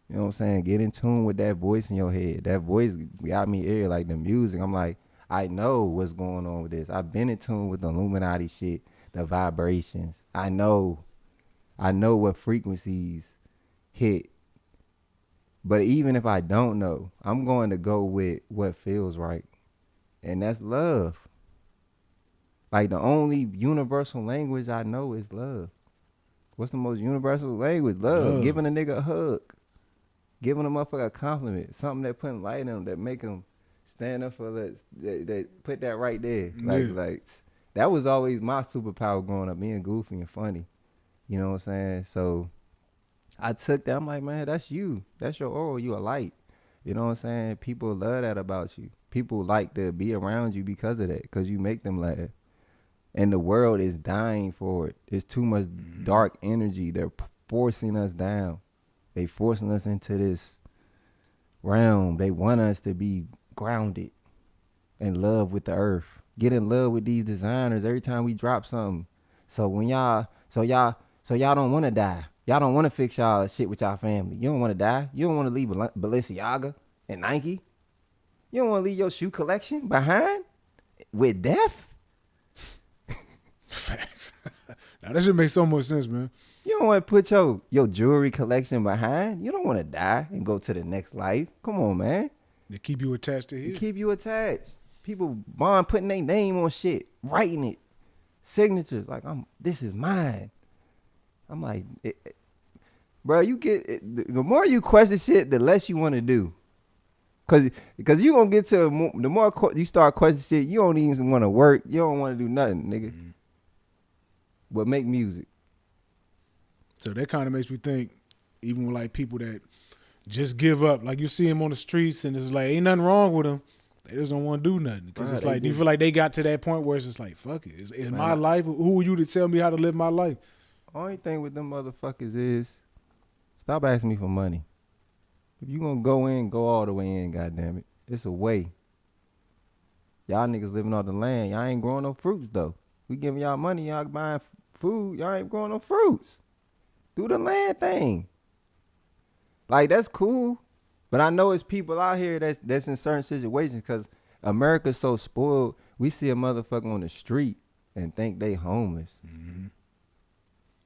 [SPEAKER 2] You know what I'm saying? Get in tune with that voice in your head. That voice got me here, like the music. I'm like, I know what's going on with this. I've been in tune with the Illuminati shit, the vibrations. I know what frequencies hit. But even if I don't know, I'm going to go with what feels right. And that's love. Like, the only universal language I know is love. What's the most universal language? Love. Giving a nigga a hug. Giving a motherfucker a compliment. Something that putting light in them, that make them stand up for that put that right there. Like that was always my superpower growing up, being goofy and funny. You know what I'm saying? So I took that. I'm like, man, that's you. That's your aura. You a light. You know what I'm saying? People love that about you. People like to be around you because of that, because you make them laugh. And the world is dying for it. It's too much dark energy. They're forcing us down. They forcing us into this realm. They want us to be grounded, in love with the earth. Get in love with these designers every time we drop something. So when y'all don't want to die. Y'all don't want to fix y'all shit with y'all family. You don't want to die. You don't want to leave Balenciaga and Nike. You don't want to leave your shoe collection behind with death.
[SPEAKER 1] Facts. Now that should make so much sense, man.
[SPEAKER 2] You don't want to put your jewelry collection behind. You don't want to die and go to the next life. Come on, man.
[SPEAKER 1] They keep you attached to here.
[SPEAKER 2] They keep you attached. People bond putting their name on shit, writing it, signatures. Like, this is mine. I'm like, bro, you get it, the more you question shit, the less you want to do. Cause you gonna get to the more you start questioning shit, you don't even want to work. You don't want to do nothing, nigga. Mm-hmm. But make music.
[SPEAKER 1] So that kind of makes me think, even with like people that just give up, like you see them on the streets and it's like, ain't nothing wrong with them. They just don't want to do nothing. Because it's like, do you feel like they got to that point where it's just like, fuck it. It's my life. Who are you to tell me how to live my life?
[SPEAKER 2] Only thing with them motherfuckers is, stop asking me for money. If you gonna go in, go all the way in, goddammit. It's a way. Y'all niggas living off the land. Y'all ain't growing no fruits, though. We giving y'all money, y'all buying food. Y'all ain't growing no fruits. Do the land thing. Like, that's cool. But I know it's people out here that's in certain situations, because America's so spoiled. We see a motherfucker on the street and think they homeless. Mm-hmm.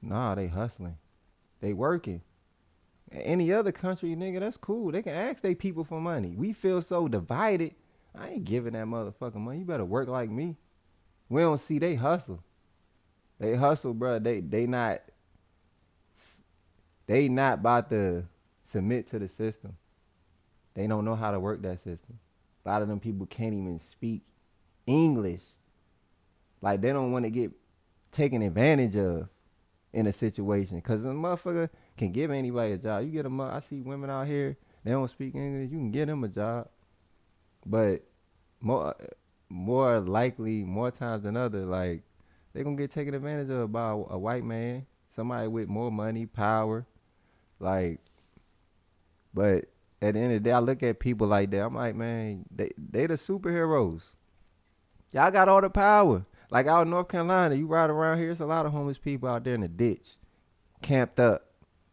[SPEAKER 2] Nah, they hustling. They working. Any other country, nigga, that's cool. They can ask they people for money. We feel so divided. I ain't giving that motherfucker money. You better work like me. We don't see they hustle. They hustle, bro. They not about to submit to the system. They don't know how to work that system. A lot of them people can't even speak English. Like, they don't want to get taken advantage of in a situation, because a motherfucker can give anybody a job. You get them, I see women out here, they don't speak English, you can get them a job. But more likely, more times than other, like they gonna get taken advantage of by a white man, somebody with more money, power, like. But at the end of the day, I look at people like that. I'm like, man, they the superheroes. Y'all got all the power. Like out in North Carolina, you ride around here, it's a lot of homeless people out there in the ditch, camped up.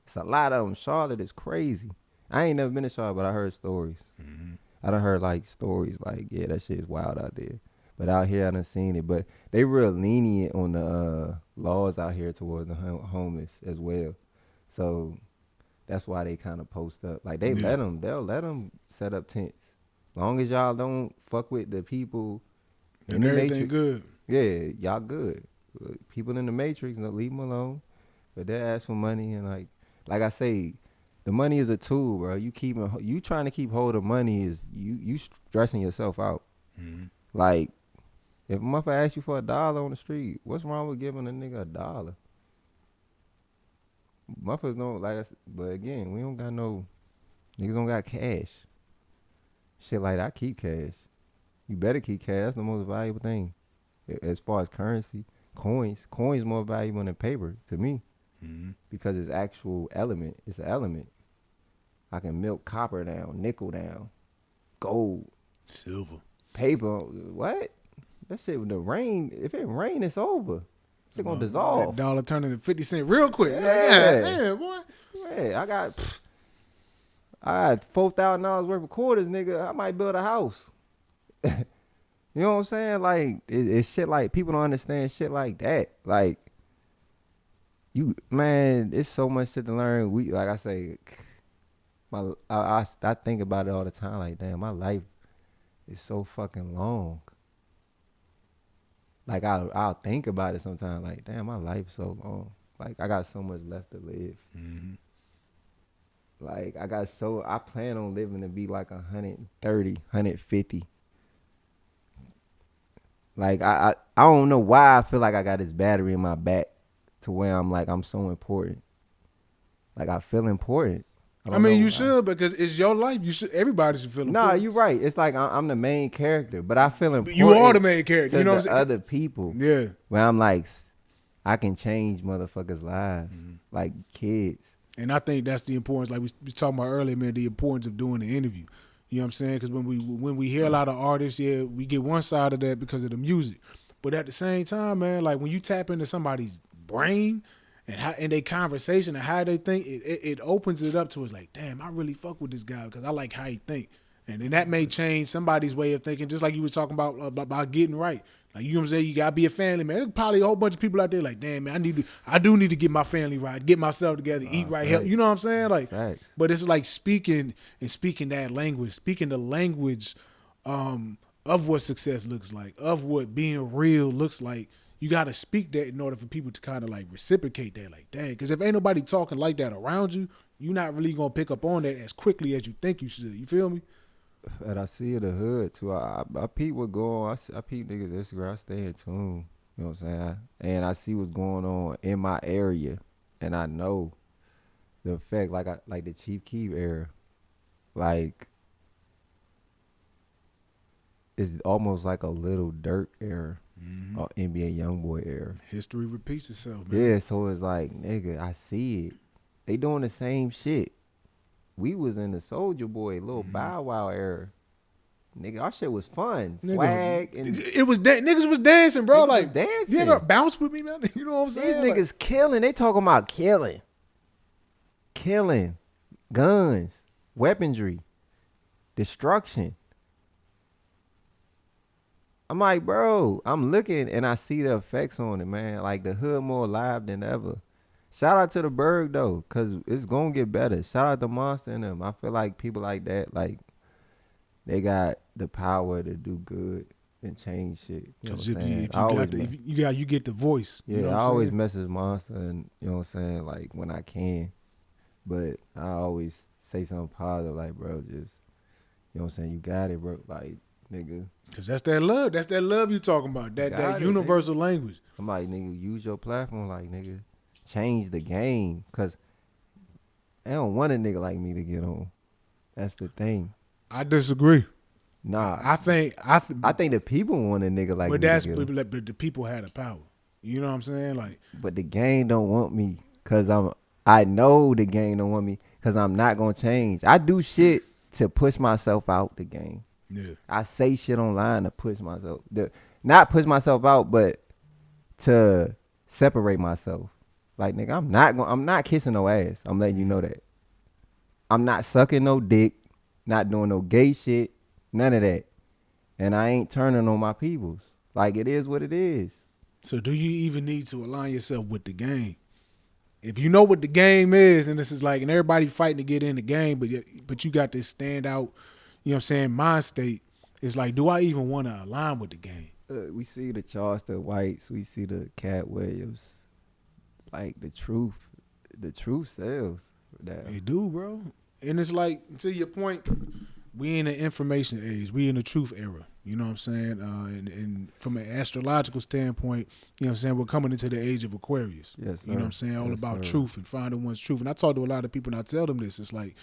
[SPEAKER 2] It's a lot of them. Charlotte is crazy. I ain't never been to Charlotte, but I heard stories. Mm-hmm. I done heard like stories like, yeah, that shit is wild out there. But out here, I done seen it. But they real lenient on the laws out here towards the homeless as well. So that's why they kind of post up. Like they'll let them set up tents. Long as y'all don't fuck with the people.
[SPEAKER 1] And everything good.
[SPEAKER 2] Yeah, y'all good. People in the Matrix, leave them alone. But they ask for money and like I say, the money is a tool, bro. You trying to keep hold of money is you stressing yourself out. Mm-hmm. Like if a motherfucker asks you for $1 on the street, what's wrong with giving a nigga $1? Motherfuckers don't like us, but again, we don't got no niggas don't got cash. Shit like that, I keep cash. You better keep cash. That's the most valuable thing. As far as currency, coins more valuable than paper to me. Mm-hmm. Because it's actual element. It's an element. I can melt copper down, nickel down, gold,
[SPEAKER 1] silver,
[SPEAKER 2] paper. What? That shit with the rain. If it rain, it's over. It's gonna dissolve.
[SPEAKER 1] That dollar turning to 50 cents real quick.
[SPEAKER 2] Yeah,
[SPEAKER 1] like, damn, boy.
[SPEAKER 2] Yeah, I got $4,000 worth of quarters, nigga. I might build a house. You know what I'm saying? Like it's shit like people don't understand shit like that. Like it's so much shit to learn. Like I say, I think about it all the time. Like damn, my life is so fucking long. Like I'll think about it sometimes. Like damn, my life is so long. Like I got so much left to live. Mm-hmm. Like I plan on living to be like 130, 150. Like I don't know why I feel like I got this battery in my back to where I'm like I'm so important. Like I feel important.
[SPEAKER 1] I mean, you should because it's your life. Everybody should feel important.
[SPEAKER 2] Nah, you're right. It's like I'm the main character, but I feel important.
[SPEAKER 1] You are the main character. You know what I'm saying?
[SPEAKER 2] Other people.
[SPEAKER 1] Yeah.
[SPEAKER 2] Where I'm like, I can change motherfuckers' lives, like kids.
[SPEAKER 1] And I think that's the importance. Like we was talking about earlier, man. The importance of doing the interview. You know what I'm saying? Because when we hear a lot of artists, yeah, we get one side of that because of the music. But at the same time, man, like when you tap into somebody's brain and their conversation and how they think, it opens it up to us like, damn, I really fuck with this guy because I like how he think. And then that may change somebody's way of thinking, just like you was talking about getting right. Like, you know what I'm saying? You gotta be a family, man. There's probably a whole bunch of people out there like, damn, man, I do need to get my family right, get myself together, eat right, help. You know what I'm saying? Like, but it's like speaking that language, speaking the language of what success looks like, of what being real looks like. You gotta speak that in order for people to kind of like reciprocate that, like, dang. Because if ain't nobody talking like that around you, you're not really gonna pick up on that as quickly as you think you should. You feel me?
[SPEAKER 2] And I see the hood too. I peep what's going on. I peep niggas Instagram. I stay in tune. You know what I'm saying? And I see what's going on in my area, and I know the effect. Like the Chief Keef era, like it's almost like a little Dirk era, or NBA YoungBoy era.
[SPEAKER 1] History repeats itself, man.
[SPEAKER 2] Yeah, so it's like, nigga, I see it. They doing the same shit. We was in the Soulja Boy, little Bow Wow era. Nigga, our shit was fun. Swag. And
[SPEAKER 1] it was niggas was dancing, bro.
[SPEAKER 2] Niggas
[SPEAKER 1] like,
[SPEAKER 2] was dancing.
[SPEAKER 1] You ever bounce with me, man? You know what I'm saying?
[SPEAKER 2] These niggas killing. They talking about killing. Killing. Guns. Weaponry. Destruction. I'm like, bro, I'm looking and I see the effects on it, man. Like, the hood more alive than ever. Shout out to the Berg though, cause it's gonna get better. Shout out to Monster and them. I feel like people like that, like they got the power to do good and change shit. You know what I'm saying?
[SPEAKER 1] You get the voice.
[SPEAKER 2] Yeah,
[SPEAKER 1] you know
[SPEAKER 2] I always message Monster, and you know what I'm saying, like when I can. But I always say something positive, like, bro, just, you know what I'm saying, you got it, bro, like, nigga.
[SPEAKER 1] Cause that's that love. That's that love you talking about. That universal language.
[SPEAKER 2] I'm like, nigga, use your platform, like, nigga. Change the game, cause they don't want a nigga like me to get on. That's the thing.
[SPEAKER 1] I disagree.
[SPEAKER 2] Nah,
[SPEAKER 1] I think
[SPEAKER 2] the people want a nigga like
[SPEAKER 1] but
[SPEAKER 2] me.
[SPEAKER 1] But the people had the power. You know what I'm saying? Like,
[SPEAKER 2] but the game don't want me because I know the game don't want me because I'm not gonna change. I do shit to push myself out the game.
[SPEAKER 1] yeah.
[SPEAKER 2] I say shit online to push myself, not push myself out, but to separate myself. Like, nigga, I'm not kissing no ass. I'm letting you know that. I'm not sucking no dick, not doing no gay shit, none of that. And I ain't turning on my peoples. Like, it is what it is.
[SPEAKER 1] So do you even need to align yourself with the game? If you know what the game is, and this is like, and everybody fighting to get in the game, but you got this standout, you know what I'm saying, mind state. It's like, do I even want to align with the game?
[SPEAKER 2] We see the Charleston Whites, we see the Cat Williams. Like, the truth sells.
[SPEAKER 1] They do, bro. And it's like, to your point, we in the information age. We in the truth era. You know what I'm saying? And from an astrological standpoint, you know what I'm saying, we're coming into the age of Aquarius.
[SPEAKER 2] Yes, sir.
[SPEAKER 1] You know what I'm saying? All
[SPEAKER 2] yes,
[SPEAKER 1] about
[SPEAKER 2] sir.
[SPEAKER 1] truth and finding one's truth. And I talk to a lot of people and I tell them this. It's like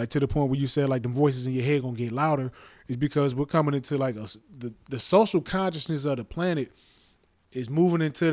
[SPEAKER 1] to the point where you said like the voices in your head gonna get louder is because we're coming into like the social consciousness of the planet is moving into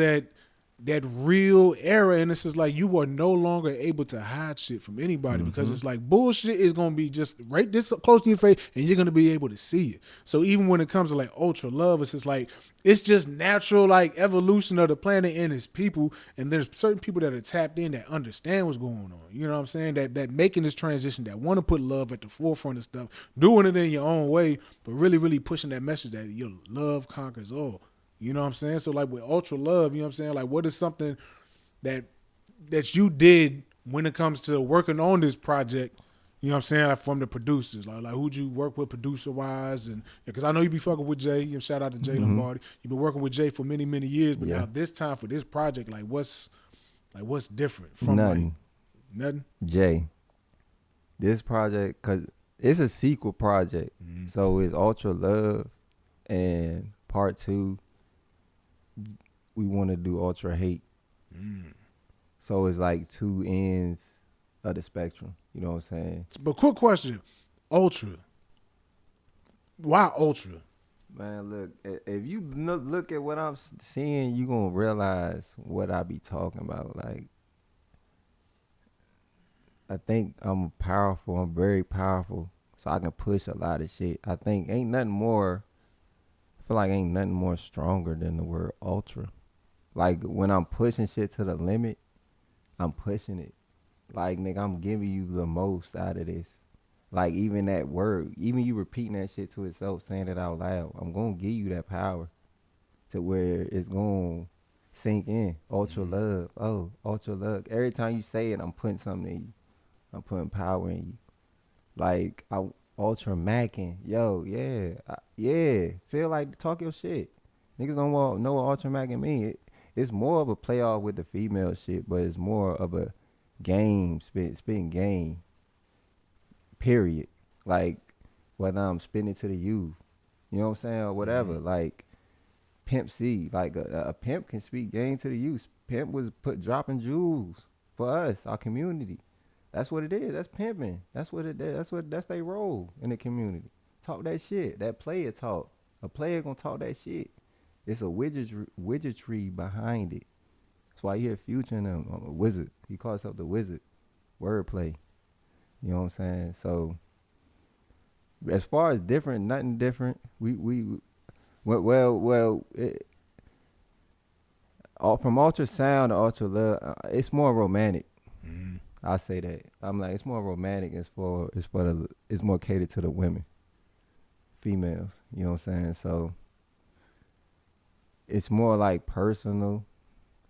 [SPEAKER 1] that real era, and it's just like you are no longer able to hide shit from anybody because it's like bullshit is gonna be just right this close to your face, and you're gonna be able to see it. So even when it comes to like ultra love, it's just like it's just natural like evolution of the planet and its people, and there's certain people that are tapped in that understand what's going on. You know what I'm saying? That making this transition, that want to put love at the forefront of stuff, doing it in your own way, but really pushing that message that your love conquers all. You know what I'm saying? So like with ultra love, you know what I'm saying? Like what is something that you did when it comes to working on this project, you know what I'm saying, like from the producers? Like who'd you work with producer wise? And because I know you be fucking with Jay, you know, shout out to Jay Lombardi. You've been working with Jay for many years, but now this time for this project, like what's different from nothing?
[SPEAKER 2] Jay, this project, cause it's a sequel project, so it's Ultra Love, and part 2 we want to do Ultra Hate. So it's like 2 ends of the spectrum. You know what I'm saying?
[SPEAKER 1] But quick question, Ultra. Why Ultra?
[SPEAKER 2] Man, look, if you look at what I'm seeing, you gonna realize what I be talking about. Like, I think I'm powerful. I'm very powerful, so I can push a lot of shit. I think I feel like ain't nothing more stronger than the word ultra. Like, when I'm pushing shit to the limit, I'm pushing it. Like, nigga, I'm giving you the most out of this. Like, even that word, even you repeating that shit to itself, saying it out loud, I'm going to give you that power to where it's going to sink in. Ultra love. Oh, ultra love. Every time you say it, I'm putting something in you. I'm putting power in you. Like, UltraMackin. Yo, yeah. Feel like talk your shit. Niggas don't know what UltraMackin mean. It's more of a play off with the female shit, but it's more of a game, spitting game. Period. Like, whether I'm spitting it to the youth, you know what I'm saying, or whatever. Like, Pimp C, like a pimp can speak game to the youth. Pimp was dropping jewels for us, our community. That's what it is. That's pimping. That's what it is. That's their role in the community. Talk that shit. That player talk. A player gonna talk that shit. It's a widgetry behind it. That's why you hear Future in them, a wizard. He calls himself the wizard. Wordplay. You know what I'm saying? So, as far as different, nothing different. From ultrasound to ultra love, it's more romantic. I say that. I'm like, it's more romantic. It's more catered to the women, females. You know what I'm saying? So it's more like personal.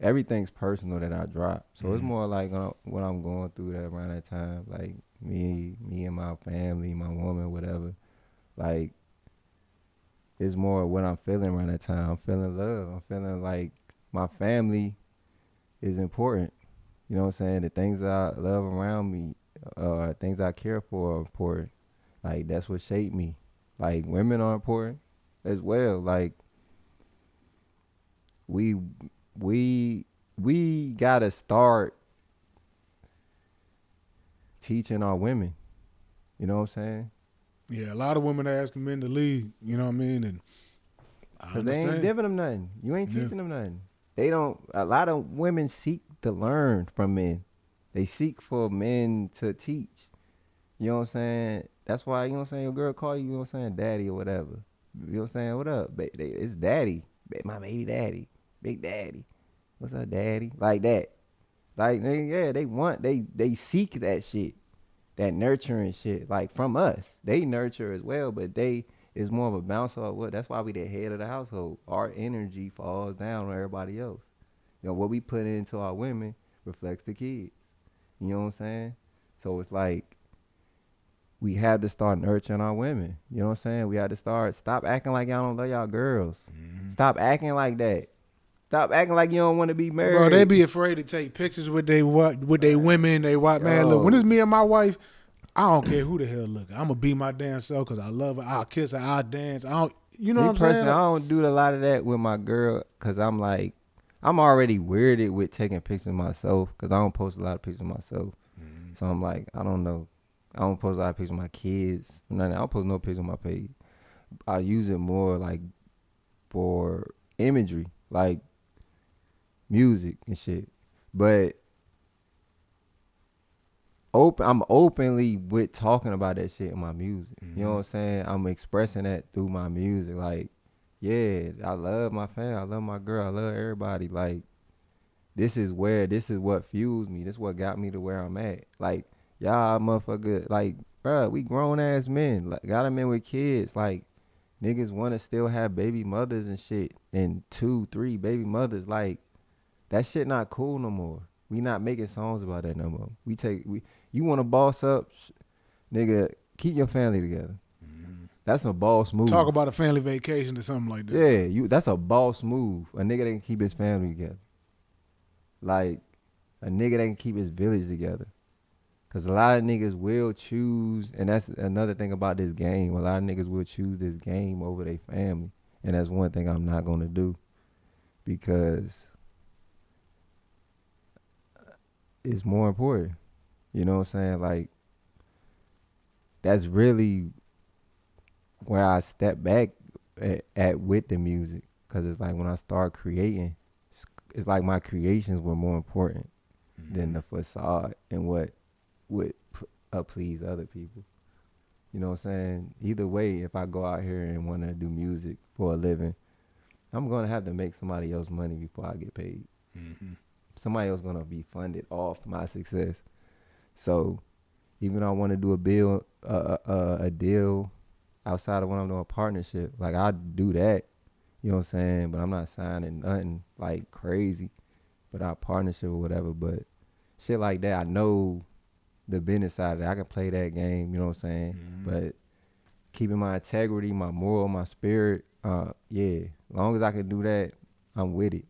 [SPEAKER 2] Everything's personal that I drop. So it's more like what I'm going through around that time. Like me and my family, my woman, whatever. Like, it's more what I'm feeling around that time. I'm feeling love. I'm feeling like my family is important. You know what I'm saying? The things that I love around me, things I care for are important. Like, that's what shaped me. Like, women are important as well. Like, we gotta start teaching our women. You know what I'm saying?
[SPEAKER 1] Yeah, a lot of women are asking men to leave. You know what I mean? And I
[SPEAKER 2] Cause they
[SPEAKER 1] understand.
[SPEAKER 2] ain't giving them nothing. You ain't teaching them nothing. They don't. A lot of women seek to learn from men. They seek for men to teach. You know what I'm saying? That's why, you know what I'm saying, your girl call you, you know what I'm saying, daddy or whatever. You know what I'm saying? What up? It's daddy. My baby daddy. Big daddy. What's up, daddy? Like that. Like, they seek that shit. That nurturing shit. Like, from us. They nurture as well, but they is more of a bouncer or what. That's why we the head of the household. Our energy falls down on everybody else. You know, what we put into our women reflects the kids. You know what I'm saying? So it's like, we have to start nurturing our women. You know what I'm saying? We have to stop acting like y'all don't love y'all girls. Mm-hmm. Stop acting like that. Stop acting like you don't want to be married.
[SPEAKER 1] Bro, they be afraid to take pictures with they women. They white man. Look, when it's me and my wife, I don't care who the hell looking. I'm gonna be my damn self because I love her. I'll kiss her. I'll dance. I don't. You know what I'm saying?
[SPEAKER 2] I don't do a lot of that with my girl because I'm like, I'm already weirded with taking pictures of myself because I don't post a lot of pictures of myself. Mm-hmm. So I'm like, I don't know. I don't post a lot of pictures of my kids. Nothing. I don't post no pictures on my page. I use it more like for imagery, like music and shit. But I'm openly with talking about that shit in my music. Mm-hmm. You know what I'm saying? I'm expressing that through my music. Like, yeah, I love my family. I love my girl. I love everybody. Like, this is what fuels me. This is what got me to where I'm at. Like, y'all motherfucker, like, bruh, we grown ass men. Like, got them in with kids. Like, niggas want to still have baby mothers and shit. And 2, 3 baby mothers. Like, that shit not cool no more. We not making songs about that no more. You want to boss up, nigga, keep your family together. Mm-hmm. That's a boss move.
[SPEAKER 1] Talk about a family vacation or something like that.
[SPEAKER 2] Yeah, that's a boss move. A nigga that can keep his family together. Like, a nigga that can keep his village together. Because a lot of niggas will choose, and that's another thing about this game, a lot of niggas will choose this game over their family. And that's one thing I'm not going to do. Because it's more important. You know what I'm saying? Like, that's really where I step back at with the music. Because it's like when I start creating, it's like my creations were more important than the facade and what would please other people. You know what I'm saying? Either way, if I go out here and want to do music for a living, I'm going to have to make somebody else money before I get paid. Mm-hmm. Somebody else going to be funded off my success. So even though I want to do a deal outside of when I'm doing a partnership, like I do that, you know what I'm saying? But I'm not signing nothing like crazy, but our partnership or whatever. But shit like that, I know the business side of it. I can play that game, you know what I'm saying? Mm-hmm. But keeping my integrity, my moral, my spirit, yeah. As long as I can do that, I'm with it.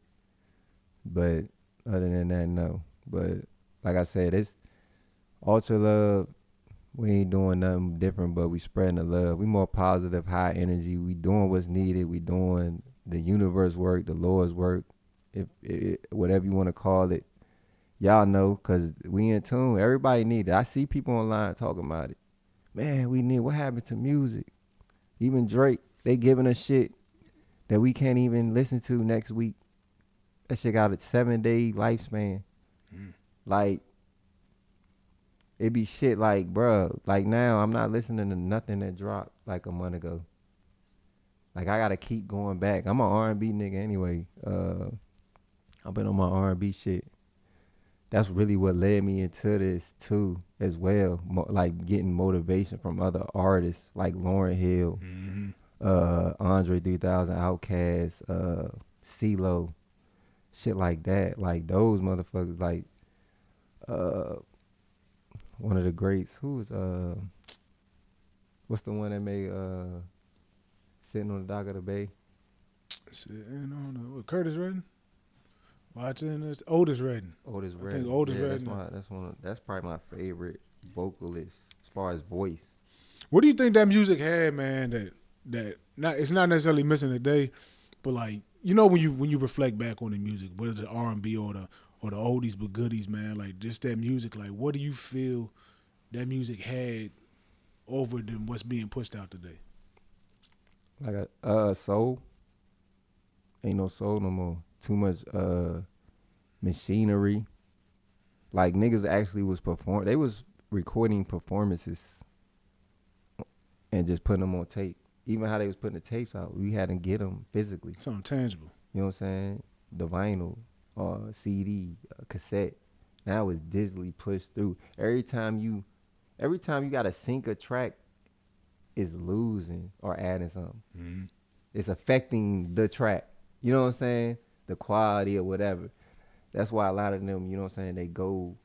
[SPEAKER 2] But other than that, no. But like I said, it's UltraLove. We ain't doing nothing different, but we spreading the love. We more positive, high energy. We doing what's needed. We doing the universe work, the Lord's work, if whatever you want to call it. Y'all know, because we in tune. Everybody need it. I see people online talking about it. Man, we need, what happened to music? Even Drake, they giving us shit that we can't even listen to next week. That shit got a 7-day lifespan. Like, it be shit like, bruh, like now I'm not listening to nothing that dropped like a month ago. Like, I gotta keep going back. I'm an R&B nigga anyway. I've been on my R&B shit. That's really what led me into this too, as well. Like getting motivation from other artists like Lauryn Hill, Andre 3000, Outkast, CeeLo, shit like that. Like those motherfuckers. Like one of the greats. Who's what's the one that made Sitting on the Dock of the Bay?
[SPEAKER 1] Sitting on the Curtis Redden. Watching this Otis Redding.
[SPEAKER 2] Otis Redding.
[SPEAKER 1] I think Otis Redding.
[SPEAKER 2] That's probably my favorite vocalist as far as voice.
[SPEAKER 1] What do you think that music had, man? That not it's not necessarily missing today, but like you know when you reflect back on the music, whether it's the R&B or the oldies but goodies, man, like just that music. Like what do you feel that music had over than what's being pushed out today?
[SPEAKER 2] Like a soul. Ain't no soul no more. Too much machinery. Like niggas actually was they was recording performances and just putting them on tape. Even how they was putting the tapes out, we had to get them physically.
[SPEAKER 1] Something tangible.
[SPEAKER 2] You know what I'm saying? The vinyl, CD, cassette. Now it's digitally pushed through. Every time you gotta sync a track, it's losing or adding something. Mm-hmm. It's affecting the track. You know what I'm saying? The quality or whatever. That's why a lot of them, you know what I'm saying, they go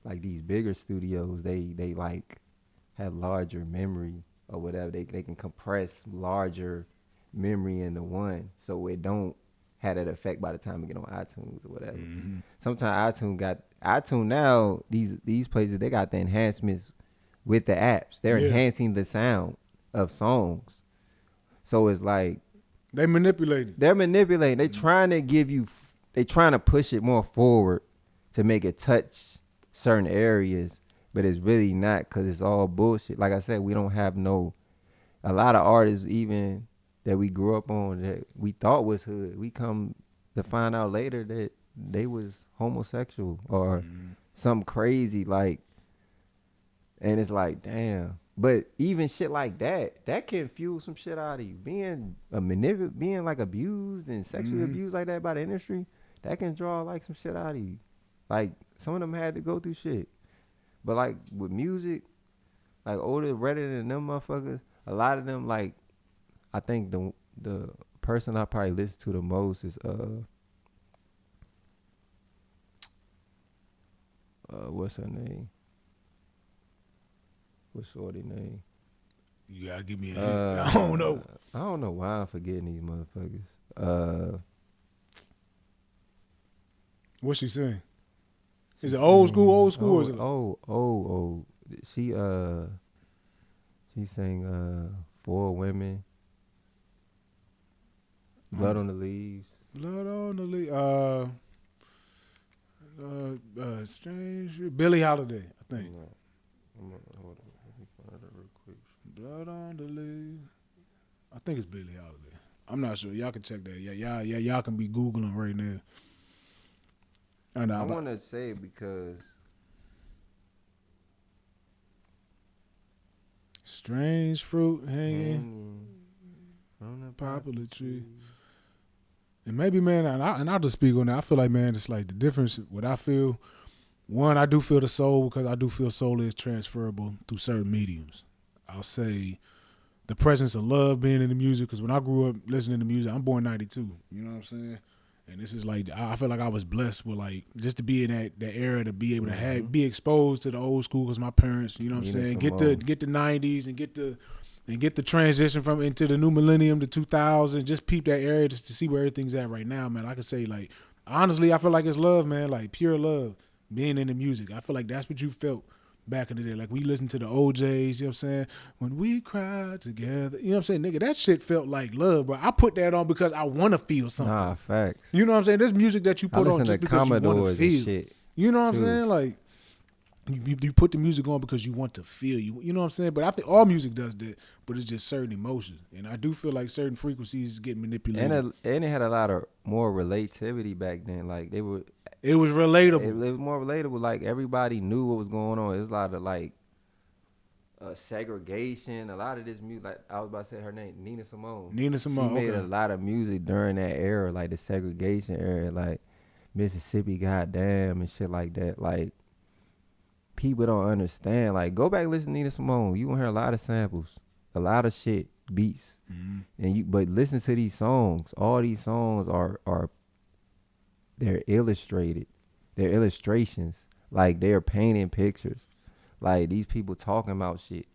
[SPEAKER 2] like these bigger studios, they like have larger memory or whatever. They can compress larger memory into one so it don't have that effect by the time it get on iTunes or whatever. Mm-hmm. Sometimes iTunes now, these places, they got the enhancements with the apps. They're enhancing the sound of songs. So it's like
[SPEAKER 1] they're manipulating.
[SPEAKER 2] They're trying to give you, they trying to push it more forward to make it touch certain areas, but it's really not because it's all bullshit. Like I said, we don't have a lot of artists even that we grew up on that we thought was hood. We come to find out later that they was homosexual or something crazy like, and it's like, damn. But even shit like that can fuel some shit out of you. Being like abused and sexually abused like that by the industry, that can draw like some shit out of you. Like some of them had to go through shit. But like with music, like older, redder than them motherfuckers, a lot of them, like, I think the person I probably listen to the most is what's her name? What's shorty name?
[SPEAKER 1] You gotta give me a hint. I don't know.
[SPEAKER 2] I don't know why I'm forgetting these motherfuckers.
[SPEAKER 1] What's she saying? Is it old school or is it?
[SPEAKER 2] Old. She sang For Women, Blood on the Leaves.
[SPEAKER 1] Blood on the Leaves. Strange. Billie Holiday, I think.
[SPEAKER 2] Hold on. Let me find it real quick.
[SPEAKER 1] Blood on the Leaves. I think it's Billie Holiday. I'm not sure. Y'all can check that. Y'all can be Googling right now.
[SPEAKER 2] I want to say it because
[SPEAKER 1] strange fruit hanging from the poplar tree. And maybe, man, and I'll just speak on that. I feel like, man, it's like the difference. What I feel, one, I do feel the soul because I do feel soul is transferable through certain mediums. I'll say the presence of love being in the music, because when I grew up listening to music, I'm born 92. You know what I'm saying? And this is like, I feel like I was blessed with like, just to be in that era, to be able to be exposed to the old school, because my parents, you know what I'm saying, get the 90s and get the transition from into the new millennium to 2000, just peep that area just to see where everything's at right now, man. I could say, like, honestly, I feel like it's love, man, like pure love being in the music. I feel like that's what you felt back in the day. Like, we listened to the OJs, you know what I'm saying? When we cried together, you know what I'm saying? Nigga, that shit felt like love, bro. I put that on because I want to feel something.
[SPEAKER 2] Nah, facts.
[SPEAKER 1] You know what I'm saying? This music that you put on just because you want to feel.
[SPEAKER 2] Shit
[SPEAKER 1] you know what I'm saying? Like, you put the music on because you want to feel. You know what I'm saying? But I think all music does that, but it's just certain emotions. And I do feel like certain frequencies get manipulated.
[SPEAKER 2] And it had a lot of more relativity back then. Like, it was
[SPEAKER 1] relatable.
[SPEAKER 2] It was more relatable. Like, everybody knew what was going on. It was a lot of, like, segregation. A lot of this music, like, I was about to say her name, Nina Simone. She made a lot of music during that era, like the segregation era, like Mississippi, goddamn, and shit like that. Like, people don't understand. Like, go back and listen to Nina Simone. You gonna hear a lot of samples, a lot of shit, beats, but listen to these songs. All these songs are they're illustrated. They're illustrations. Like, they're painting pictures. Like, these people talking about shit.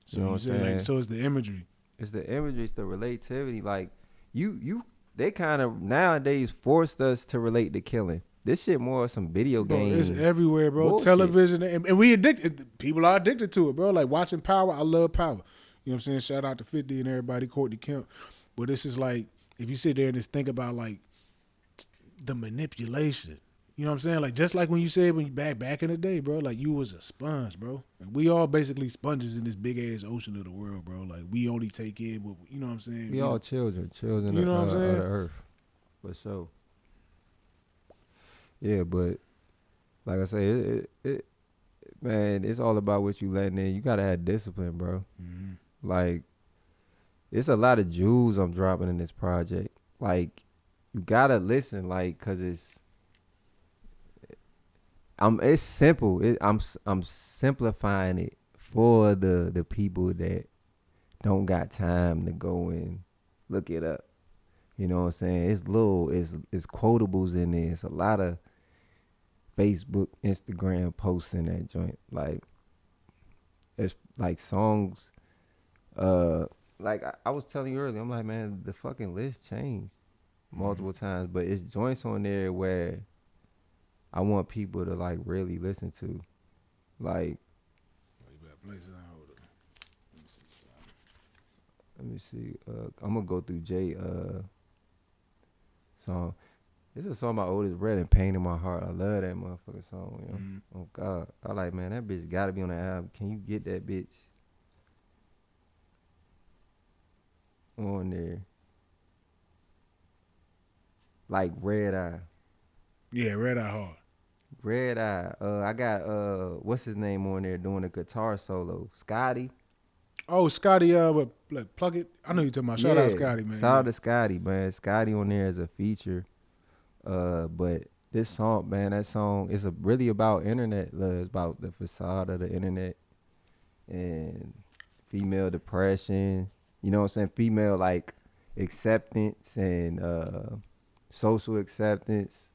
[SPEAKER 1] So you know what I'm saying? Like, so it's the imagery.
[SPEAKER 2] It's the imagery. It's the relativity. Like, they kind of nowadays forced us to relate to killing. This shit more some video games.
[SPEAKER 1] It's everywhere, bro. Bullshit. Television. And we addicted. People are addicted to it, bro. Like, watching Power. I love Power. You know what I'm saying? Shout out to 50 and everybody, Courtney Kemp. But this is like, if you sit there and just think about, like, the manipulation. You know what I'm saying? Like, just like when you said when you back in the day, bro, like you was a sponge, bro. And we all basically sponges in this big ass ocean of the world, bro. Like we only take in what, you know what I'm saying?
[SPEAKER 2] We all children
[SPEAKER 1] you know what I'm saying?
[SPEAKER 2] of the earth. For sure. Yeah, but like I say, it man, it's all about what you letting in. You gotta have discipline, bro.
[SPEAKER 1] Mm-hmm.
[SPEAKER 2] Like, it's a lot of jewels I'm dropping in this project. Like, you gotta listen, like, cause it's simple. I'm simplifying it for the people that don't got time to go and look it up. You know what I'm saying? It's quotables in there. It's a lot of Facebook, Instagram posts in that joint. Like, it's like songs. Like I was telling you earlier, I'm like, man, the fucking list changed multiple times, but it's joints on there where I want people to like really listen to. Like, let me see. I'm gonna go through Jay song. This is a song my oldest Red and Pain in My Heart. I love that motherfucking song, you know. Oh God. I like, man, that bitch gotta be on the album. Can you get that bitch on there? Like Red Eye.
[SPEAKER 1] Yeah, Red Eye hard.
[SPEAKER 2] Red Eye. I got what's his name on there doing a guitar solo? Scotty.
[SPEAKER 1] Oh, Scotty, like Plug It. I know you talking about. Shout out Scotty, man.
[SPEAKER 2] Shout out to Scotty, man. Scotty on there as a feature. But this song, man, that song is really about internet love. It's about the facade of the internet and female depression. You know what I'm saying? Female like acceptance and social acceptance.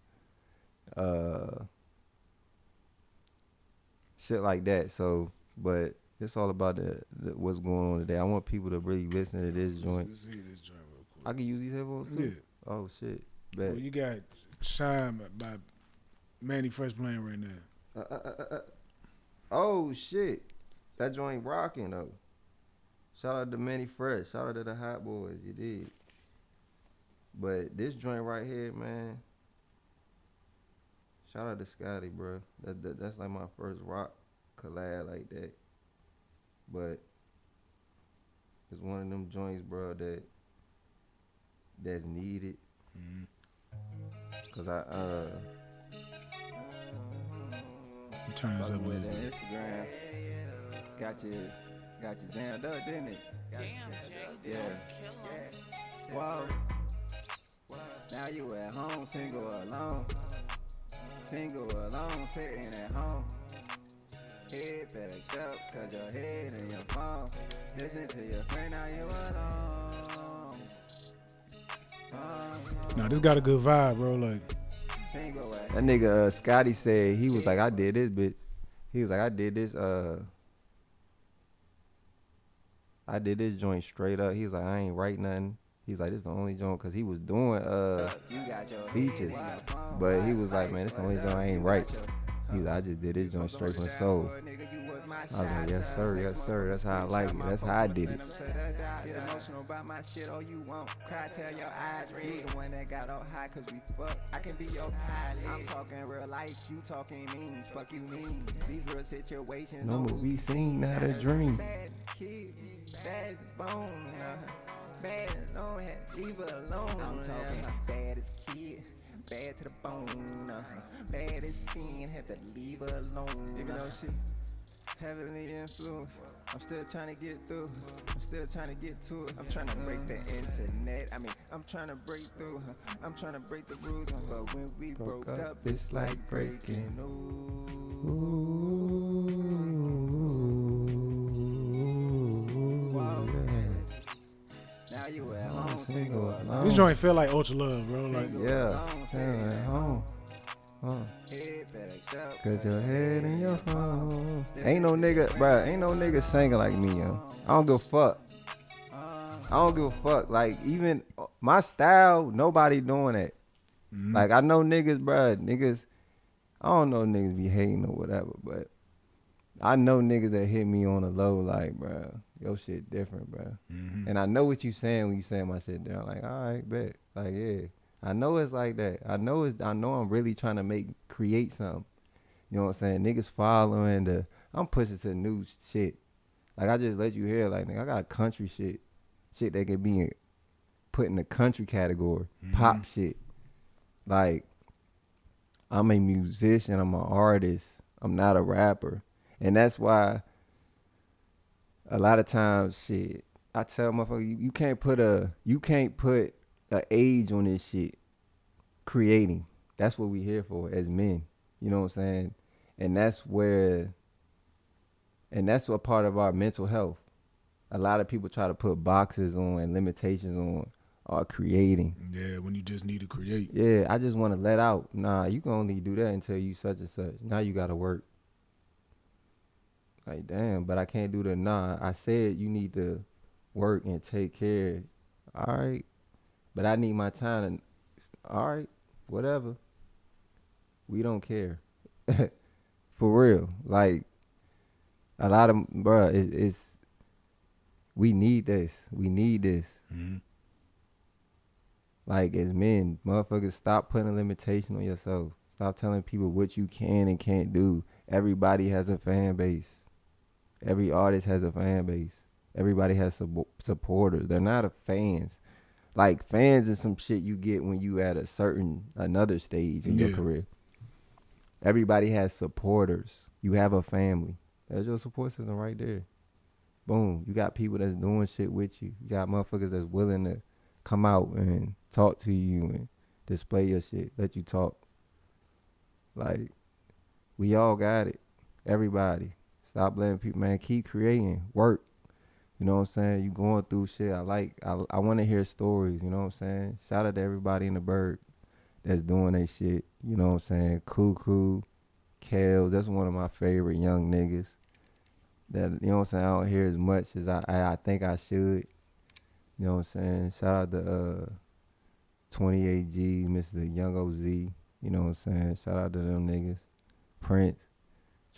[SPEAKER 2] Shit like that. So, but it's all about the what's going on today. I want people to really listen to this joint.
[SPEAKER 1] Let's see this joint real quick.
[SPEAKER 2] I can use these headphones too?
[SPEAKER 1] Yeah.
[SPEAKER 2] Oh, shit.
[SPEAKER 1] Well, you got Shine by Manny Fresh playing right now.
[SPEAKER 2] Oh, shit. That joint rocking, though. Shout out to Manny Fresh. Shout out to the Hot Boys. You did. But this joint right here, man. Shout out to Scotty, bro. That's like my first rock collab like that. But it's one of them joints, bro, that's needed. Mm-hmm. Cause
[SPEAKER 1] turn this up a little bit.
[SPEAKER 2] Instagram got you jammed up, didn't it?
[SPEAKER 3] Damn, Jay,
[SPEAKER 2] yeah. Wow. Now you at home, single alone, sitting at home. Head backed up, cause your head in your palm. Listen to your friend, now you alone.
[SPEAKER 1] Nah, this got a good vibe, bro. Like,
[SPEAKER 2] that nigga Scotty said he was like, I did this, bitch. He was like, I did this joint straight up. He was like, I ain't write nothing. He's like, this the only joint, cause he was doing features, but he was like, man, this the only joint I ain't write. He was like, I just did this joint straight from the soul. I was like, yes sir, that's how I like it. That's how I did it.
[SPEAKER 4] Get emotional about my shit, oh you won't cry, tell your eyes red. You the one that got all high cause we fuck. I can be your pilot. I'm talking real life, you talking mean. Fuck you mean. These real situations.
[SPEAKER 2] No movie scene, not a dream.
[SPEAKER 4] Bad kid, bad as bone. Bad alone, had to leave her alone. I'm talking bad as kid. Bad to the bone, bad as sin, have to leave her alone. Even though she heavily influenced, I'm still trying to get through. I'm still trying to get to it. I'm trying to break the internet. I'm trying to break through. I'm trying to break the rules. But when we broke up, it's like breaking. Now you at home, single alone.
[SPEAKER 1] This joint feel like UltraLove, bro. Like,
[SPEAKER 2] yeah, at home. Cause your head in your phone. Ain't no nigga singing like me, yo. I don't give a fuck. Like, even my style, nobody doing that. Mm-hmm. Like, I know niggas, bruh. I don't know niggas be hating or whatever, but I know niggas that hit me on the low, like, bruh, your shit different, bruh. Mm-hmm. And I know what you saying when you saying my shit down. Like, all right, bet. Like, yeah. I know it's like that. I know I'm really trying to create something. You know what I'm saying? Niggas following I'm pushing to new shit. Like I just let you hear, like, nigga, I got country shit that can be put in the country category, pop shit. Like, I'm a musician, I'm an artist, I'm not a rapper. And that's why a lot of times, shit, I tell motherfuckers, you can't put an age on this shit. Creating. That's what we here for as men. You know what I'm saying? And that's what part of our mental health. A lot of people try to put boxes on and limitations on creating.
[SPEAKER 1] Yeah, when you just need to create.
[SPEAKER 2] Yeah, I just want to let out. Nah, you can only do that until you such and such. Now you got to work. Like, damn, but I can't do that. Nah, I said you need to work and take care. All right. But I need my time. All right, whatever. We don't care. For real. Like, a lot of, bruh, it's we need this. We need this. Mm-hmm. Like, as men, motherfuckers, stop putting a limitation on yourself. Stop telling people what you can and can't do. Everybody has a fan base. Every artist has a fan base. Everybody has supporters. They're not fans. Like, fans is some shit you get when you at another stage in your career. Everybody has supporters. You have a family. There's your support system right there. Boom. You got people that's doing shit with you. You got motherfuckers that's willing to come out and talk to you and display your shit, let you talk. Like, we all got it. Everybody. Stop letting people, man, keep creating. Work. You know what I'm saying? You going through shit. I want to hear stories. You know what I'm saying? Shout out to everybody in the Berg that's doing their shit. You know what I'm saying? Cuckoo, Kales. That's one of my favorite young niggas. That, you know what I'm saying? I don't hear as much as I think I should. You know what I'm saying? Shout out to 28G, Mr. Young OZ. You know what I'm saying? Shout out to them niggas. Prince,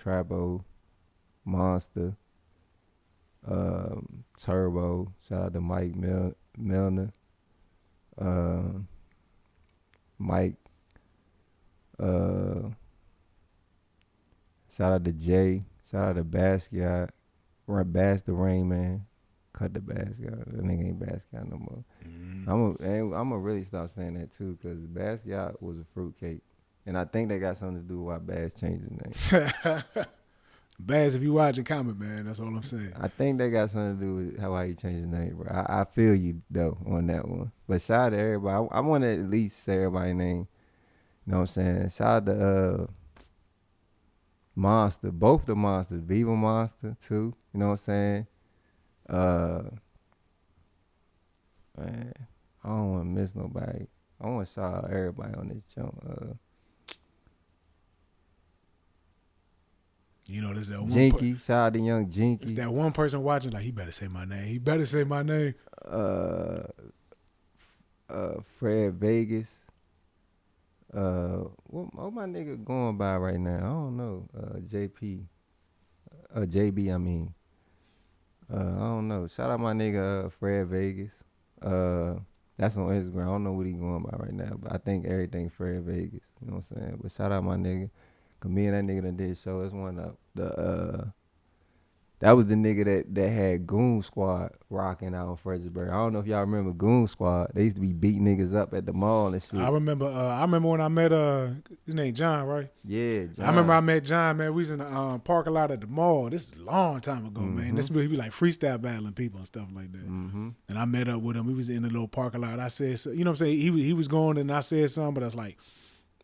[SPEAKER 2] Trabo, Monster, Turbo. Shout out to Mike Milner. Mike. Shout out to Jay. Shout out to Basquiat. Bass the Rain Man. Cut the Basquiat. That nigga ain't Basquiat no more. Mm-hmm. I'm gonna really stop saying that too, because Basquiat was a fruitcake. And I think they got something to do with why Bass changed his name.
[SPEAKER 1] Bass, if you watching, comment, man. That's all I'm saying.
[SPEAKER 2] I think they got something to do with how he changed his name, bro. I feel you, though, on that one. But shout out to everybody. I want to at least say everybody's name. You know what I'm saying? Shout out to Monster. Both the Monsters. Viva Monster, too. You know what I'm saying? Man, I don't want to miss nobody. I want to shout out everybody on this jump.
[SPEAKER 1] You know, there's that one.
[SPEAKER 2] Jinky, shout out to young Jinky.
[SPEAKER 1] It's that one person watching, like, he better say my name. He better say my name.
[SPEAKER 2] Fred Vegas. What my nigga going by right now? I don't know. JB, I mean. I don't know. Shout out my nigga Fred Vegas. That's on Instagram. I don't know what he going by right now, but I think everything Fred Vegas. You know what I'm saying? But shout out my nigga. Cause me and that nigga that did show. That's one of that was the nigga that had Goon Squad rocking out in Fredericksburg. I don't know if y'all remember Goon Squad. They used to be beating niggas up at the mall and shit.
[SPEAKER 1] I remember when I met his name John, right?
[SPEAKER 2] Yeah, John.
[SPEAKER 1] I remember I met John, man. We was in the parking lot at the mall. This is a long time ago, man. This he be like freestyle battling people and stuff like that. Mm-hmm. And I met up with him. We was in the little parking lot. I said, so, you know what I'm saying? He was going and I said something, but I was like,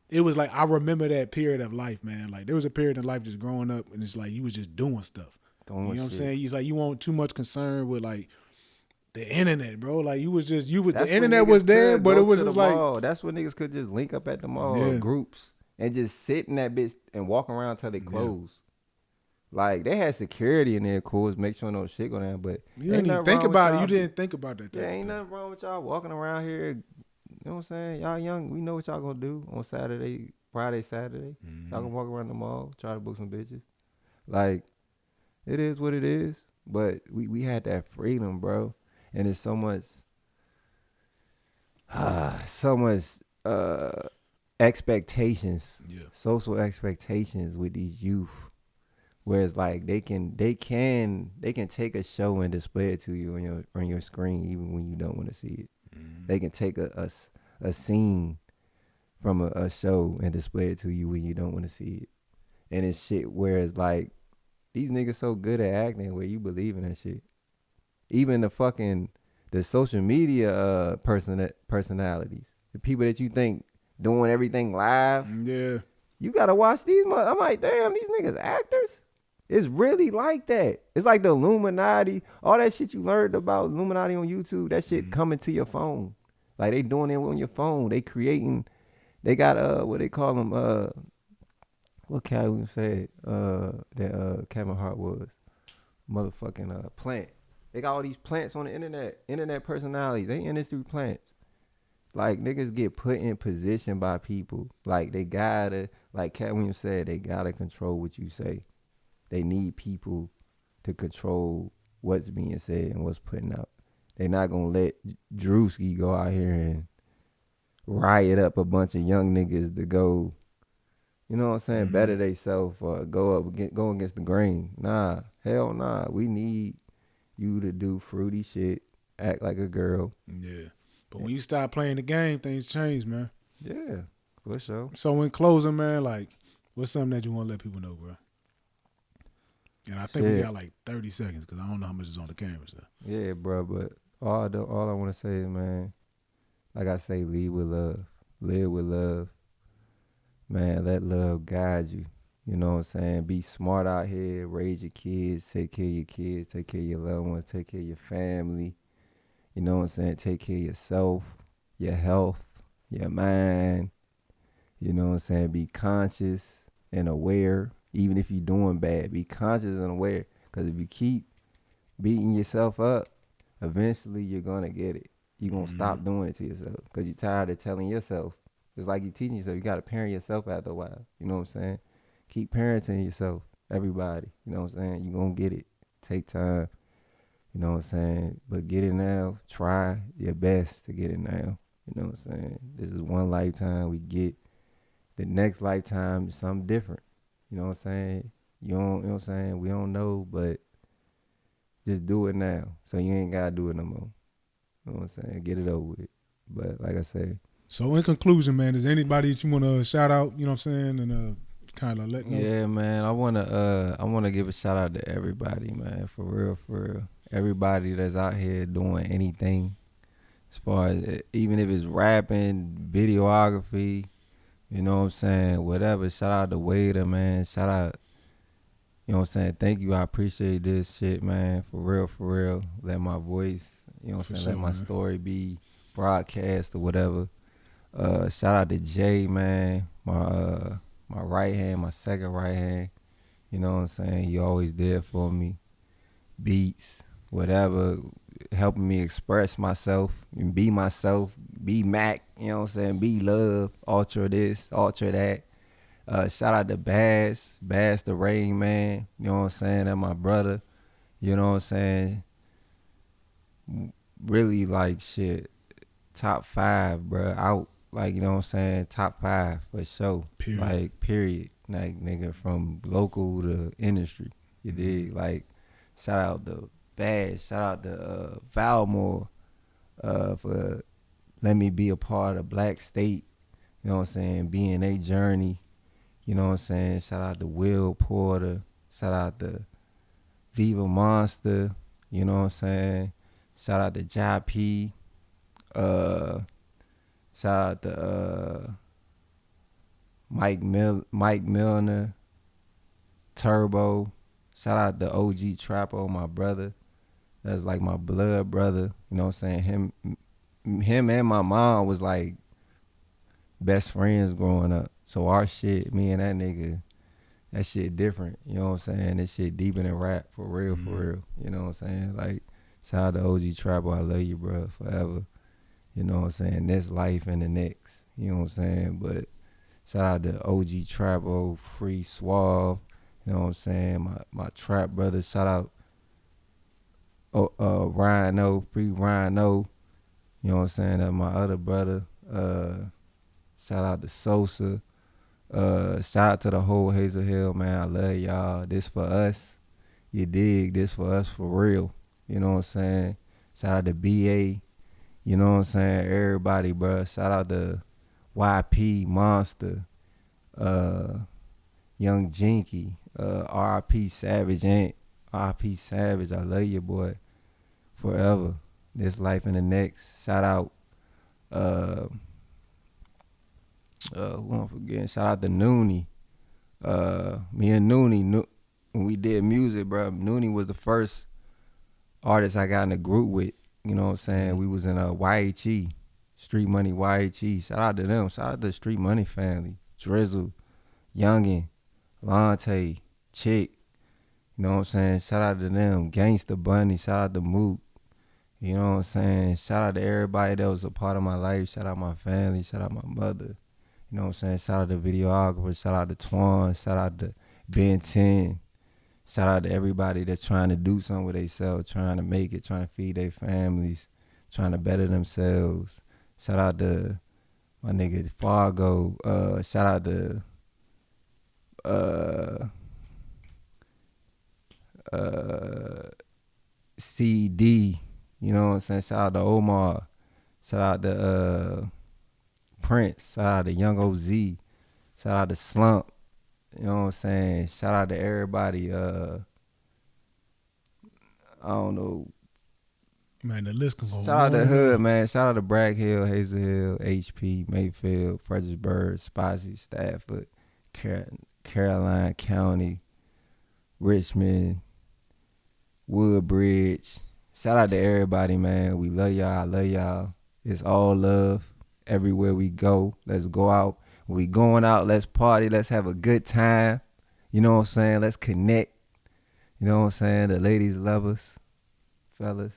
[SPEAKER 1] it was like, I remember that period of life, man. Like, there was a period in life just growing up, and it's like you was just doing stuff. You know what I'm saying? He's like, you weren't too much concerned with, like, the internet, bro. Like, the internet was there, but it was just like.
[SPEAKER 2] Mall. That's when niggas could just link up at the mall or groups and just sit in that bitch and walk around till they close. Yeah. Like, they had security in there, of course, make sure no shit go down, but.
[SPEAKER 1] You didn't even think about it. You didn't think about that.
[SPEAKER 2] Yeah, ain't nothing wrong with y'all walking around here. You know what I'm saying? Y'all young, we know what y'all gonna do on Saturday, Friday, Saturday. Mm-hmm. Y'all gonna walk around the mall, try to book some bitches. Like, it is what it is. But we had that freedom, bro. And it's so much expectations,
[SPEAKER 1] Yeah.
[SPEAKER 2] social expectations with these youth. Whereas like they can take a show and display it to you on your screen even when you don't want to see it. They can take a scene from a show and display it to you when you don't want to see it. And it's shit whereas like these niggas so good at acting where you believe in that shit. Even the social media personalities, the people that you think doing everything live.
[SPEAKER 1] Yeah.
[SPEAKER 2] You gotta watch these. I'm like, damn, these niggas actors. It's really like that. It's like the Illuminati, all that shit you learned about Illuminati on YouTube. That shit coming to your phone. Like they doing it on your phone. They creating. They got what they call them. What Calvin said that Kevin Hart was motherfucking plant. They got all these plants on the internet personalities. They industry plants. Like niggas get put in position by people. Like they gotta, like Cat Williams said, they gotta control what you say. They need people to control what's being said and what's putting out. They're not gonna let Drewski go out here and riot up a bunch of young niggas to go, you know what I'm saying, better theyself or go against the grain. Nah, hell nah. We need you to do fruity shit, act like a girl.
[SPEAKER 1] Yeah. But when you start playing the game, things change, man.
[SPEAKER 2] Yeah, for sure.
[SPEAKER 1] So in closing, man, like, what's something that you want to let people know, bro? And I think we got like 30 seconds because I don't know how much is on the camera. So.
[SPEAKER 2] Yeah, bro, but all I want to say is, man, like I say, lead with love. Live with love. Man, let love guide you. You know what I'm saying? Be smart out here. Raise your kids. Take care of your kids. Take care of your loved ones. Take care of your family. You know what I'm saying? Take care of yourself, your health, your mind. You know what I'm saying? Be conscious and aware. Even if you're doing bad, be conscious and aware. Because if you keep beating yourself up, eventually you're going to get it. You're going to stop doing it to yourself because you're tired of telling yourself. It's like you're teaching yourself. You got to parent yourself after a while. You know what I'm saying? Keep parenting yourself, everybody. You know what I'm saying? You're going to get it. Take time. You know what I'm saying? But get it now. Try your best to get it now. You know what I'm saying? This is one lifetime. We get the next lifetime is something different. You know what I'm saying? You know what I'm saying? We don't know, but just do it now. So you ain't got to do it no more. You know what I'm saying? Get it over with. But like I say.
[SPEAKER 1] So in conclusion, man, is anybody that you want to shout out, you know what I'm saying, and kind of let know?
[SPEAKER 2] Yeah, man. I wanna give a shout out to everybody, man. For real. Everybody that's out here doing anything, as far as even if it's rapping, videography, you know what I'm saying, whatever. Shout out to Wader, man. Shout out, you know what I'm saying. Thank you. I appreciate this shit, man. For real. Let my voice, you know what I'm saying, let my story be broadcast or whatever. Shout out to Jay, man. My right hand, my second right hand. You know what I'm saying? He always there for me. Beats, whatever, helping me express myself and be myself, be Mac, you know what I'm saying? Be love, Ultra this, Ultra that. Shout out to Bass the Rain Man, you know what I'm saying? That's my brother, you know what I'm saying? Really like shit, top 5, bro, out. Like, you know what I'm saying? Top 5 for sure. Period. Like, period. Like, nigga, from local to industry. You dig? Like, shout out to Bass. Shout out to Valmore for letting me be a part of Black State. You know what I'm saying? Being a journey. You know what I'm saying? Shout out to Will Porter. Shout out to Viva Monster. You know what I'm saying? Shout out to Jai P. Shout out to Mike Milner, Turbo. Shout out to OG Trappo, my brother. That's like my blood brother. You know what I'm saying? Him and my mom was like best friends growing up. So our shit, me and that nigga, that shit different. You know what I'm saying? This shit deeper than rap, for real. You know what I'm saying? Like, shout out to OG Trappo, I love you, bro, forever. You know what I'm saying? This life and the next. You know what I'm saying? But shout out to OG Trappo, Free Suave. You know what I'm saying? My trap brother. Shout out Ryan O, Free Ryan O. You know what I'm saying? That's my other brother. Shout out to Sosa. Shout out to the whole Hazel Hill, man. I love y'all. This for us. You dig? This for us for real. You know what I'm saying? Shout out to BA. You know what I'm saying? Everybody, bro. Shout out to YP, Monster, Young Jinky, RP Savage, Ant. RP Savage, I love you, boy. Forever. This life and the next. Shout out, who I'm forgetting? Shout out to Noonie. Me and Noonie, when we did music, bro, Noonie was the first artist I got in a group with. You know what I'm saying? We was in a YHE, Street Money YHE. Shout out to them. Shout out to the Street Money family. Drizzle, Youngin, Lante, Chick. You know what I'm saying? Shout out to them. Gangsta Bunny. Shout out to Mook. You know what I'm saying? Shout out to everybody that was a part of my life. Shout out my family. Shout out my mother. You know what I'm saying? Shout out to videographers. Shout out to Twan. Shout out to Ben 10. Shout out to everybody that's trying to do something with themselves, trying to make it, trying to feed their families, trying to better themselves. Shout out to my nigga Fargo. Shout out to CD. You know what I'm saying? Shout out to Omar. Shout out to Prince. Shout out to Young OZ. Shout out to Slump. You know what I'm saying? Shout out to everybody. I don't know.
[SPEAKER 1] Man, the list can go on.
[SPEAKER 2] Shout out to Hood, man. Shout out to Bragg Hill, Hazel Hill, HP, Mayfield, Fredericksburg, Spicy, Stafford, Caroline County, Richmond, Woodbridge. Shout out to everybody, man. We love y'all. I love y'all. It's all love everywhere we go. Let's go out. When we going out, let's party. Let's have a good time. You know what I'm saying? Let's connect. You know what I'm saying? The ladies love us. Fellas,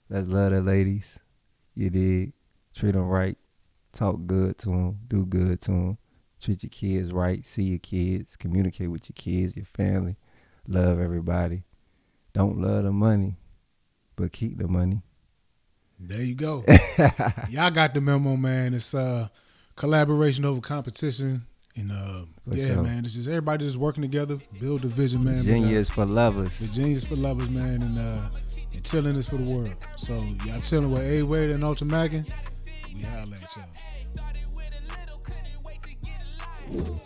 [SPEAKER 2] let's love the ladies. You dig? Treat them right. Talk good to them. Do good to them. Treat your kids right. See your kids. Communicate with your kids, your family. Love everybody. Don't love the money, but keep the money.
[SPEAKER 1] There you go. Y'all got the memo, man. It's collaboration over competition. And
[SPEAKER 2] sure.
[SPEAKER 1] man, it's just everybody just working together, build the vision, man.
[SPEAKER 2] Virginia is for lovers.
[SPEAKER 1] Virginia is for lovers, man, and chilling is for the world. So y'all chilling with A-Wade and UltraMackin. We holla at y'all.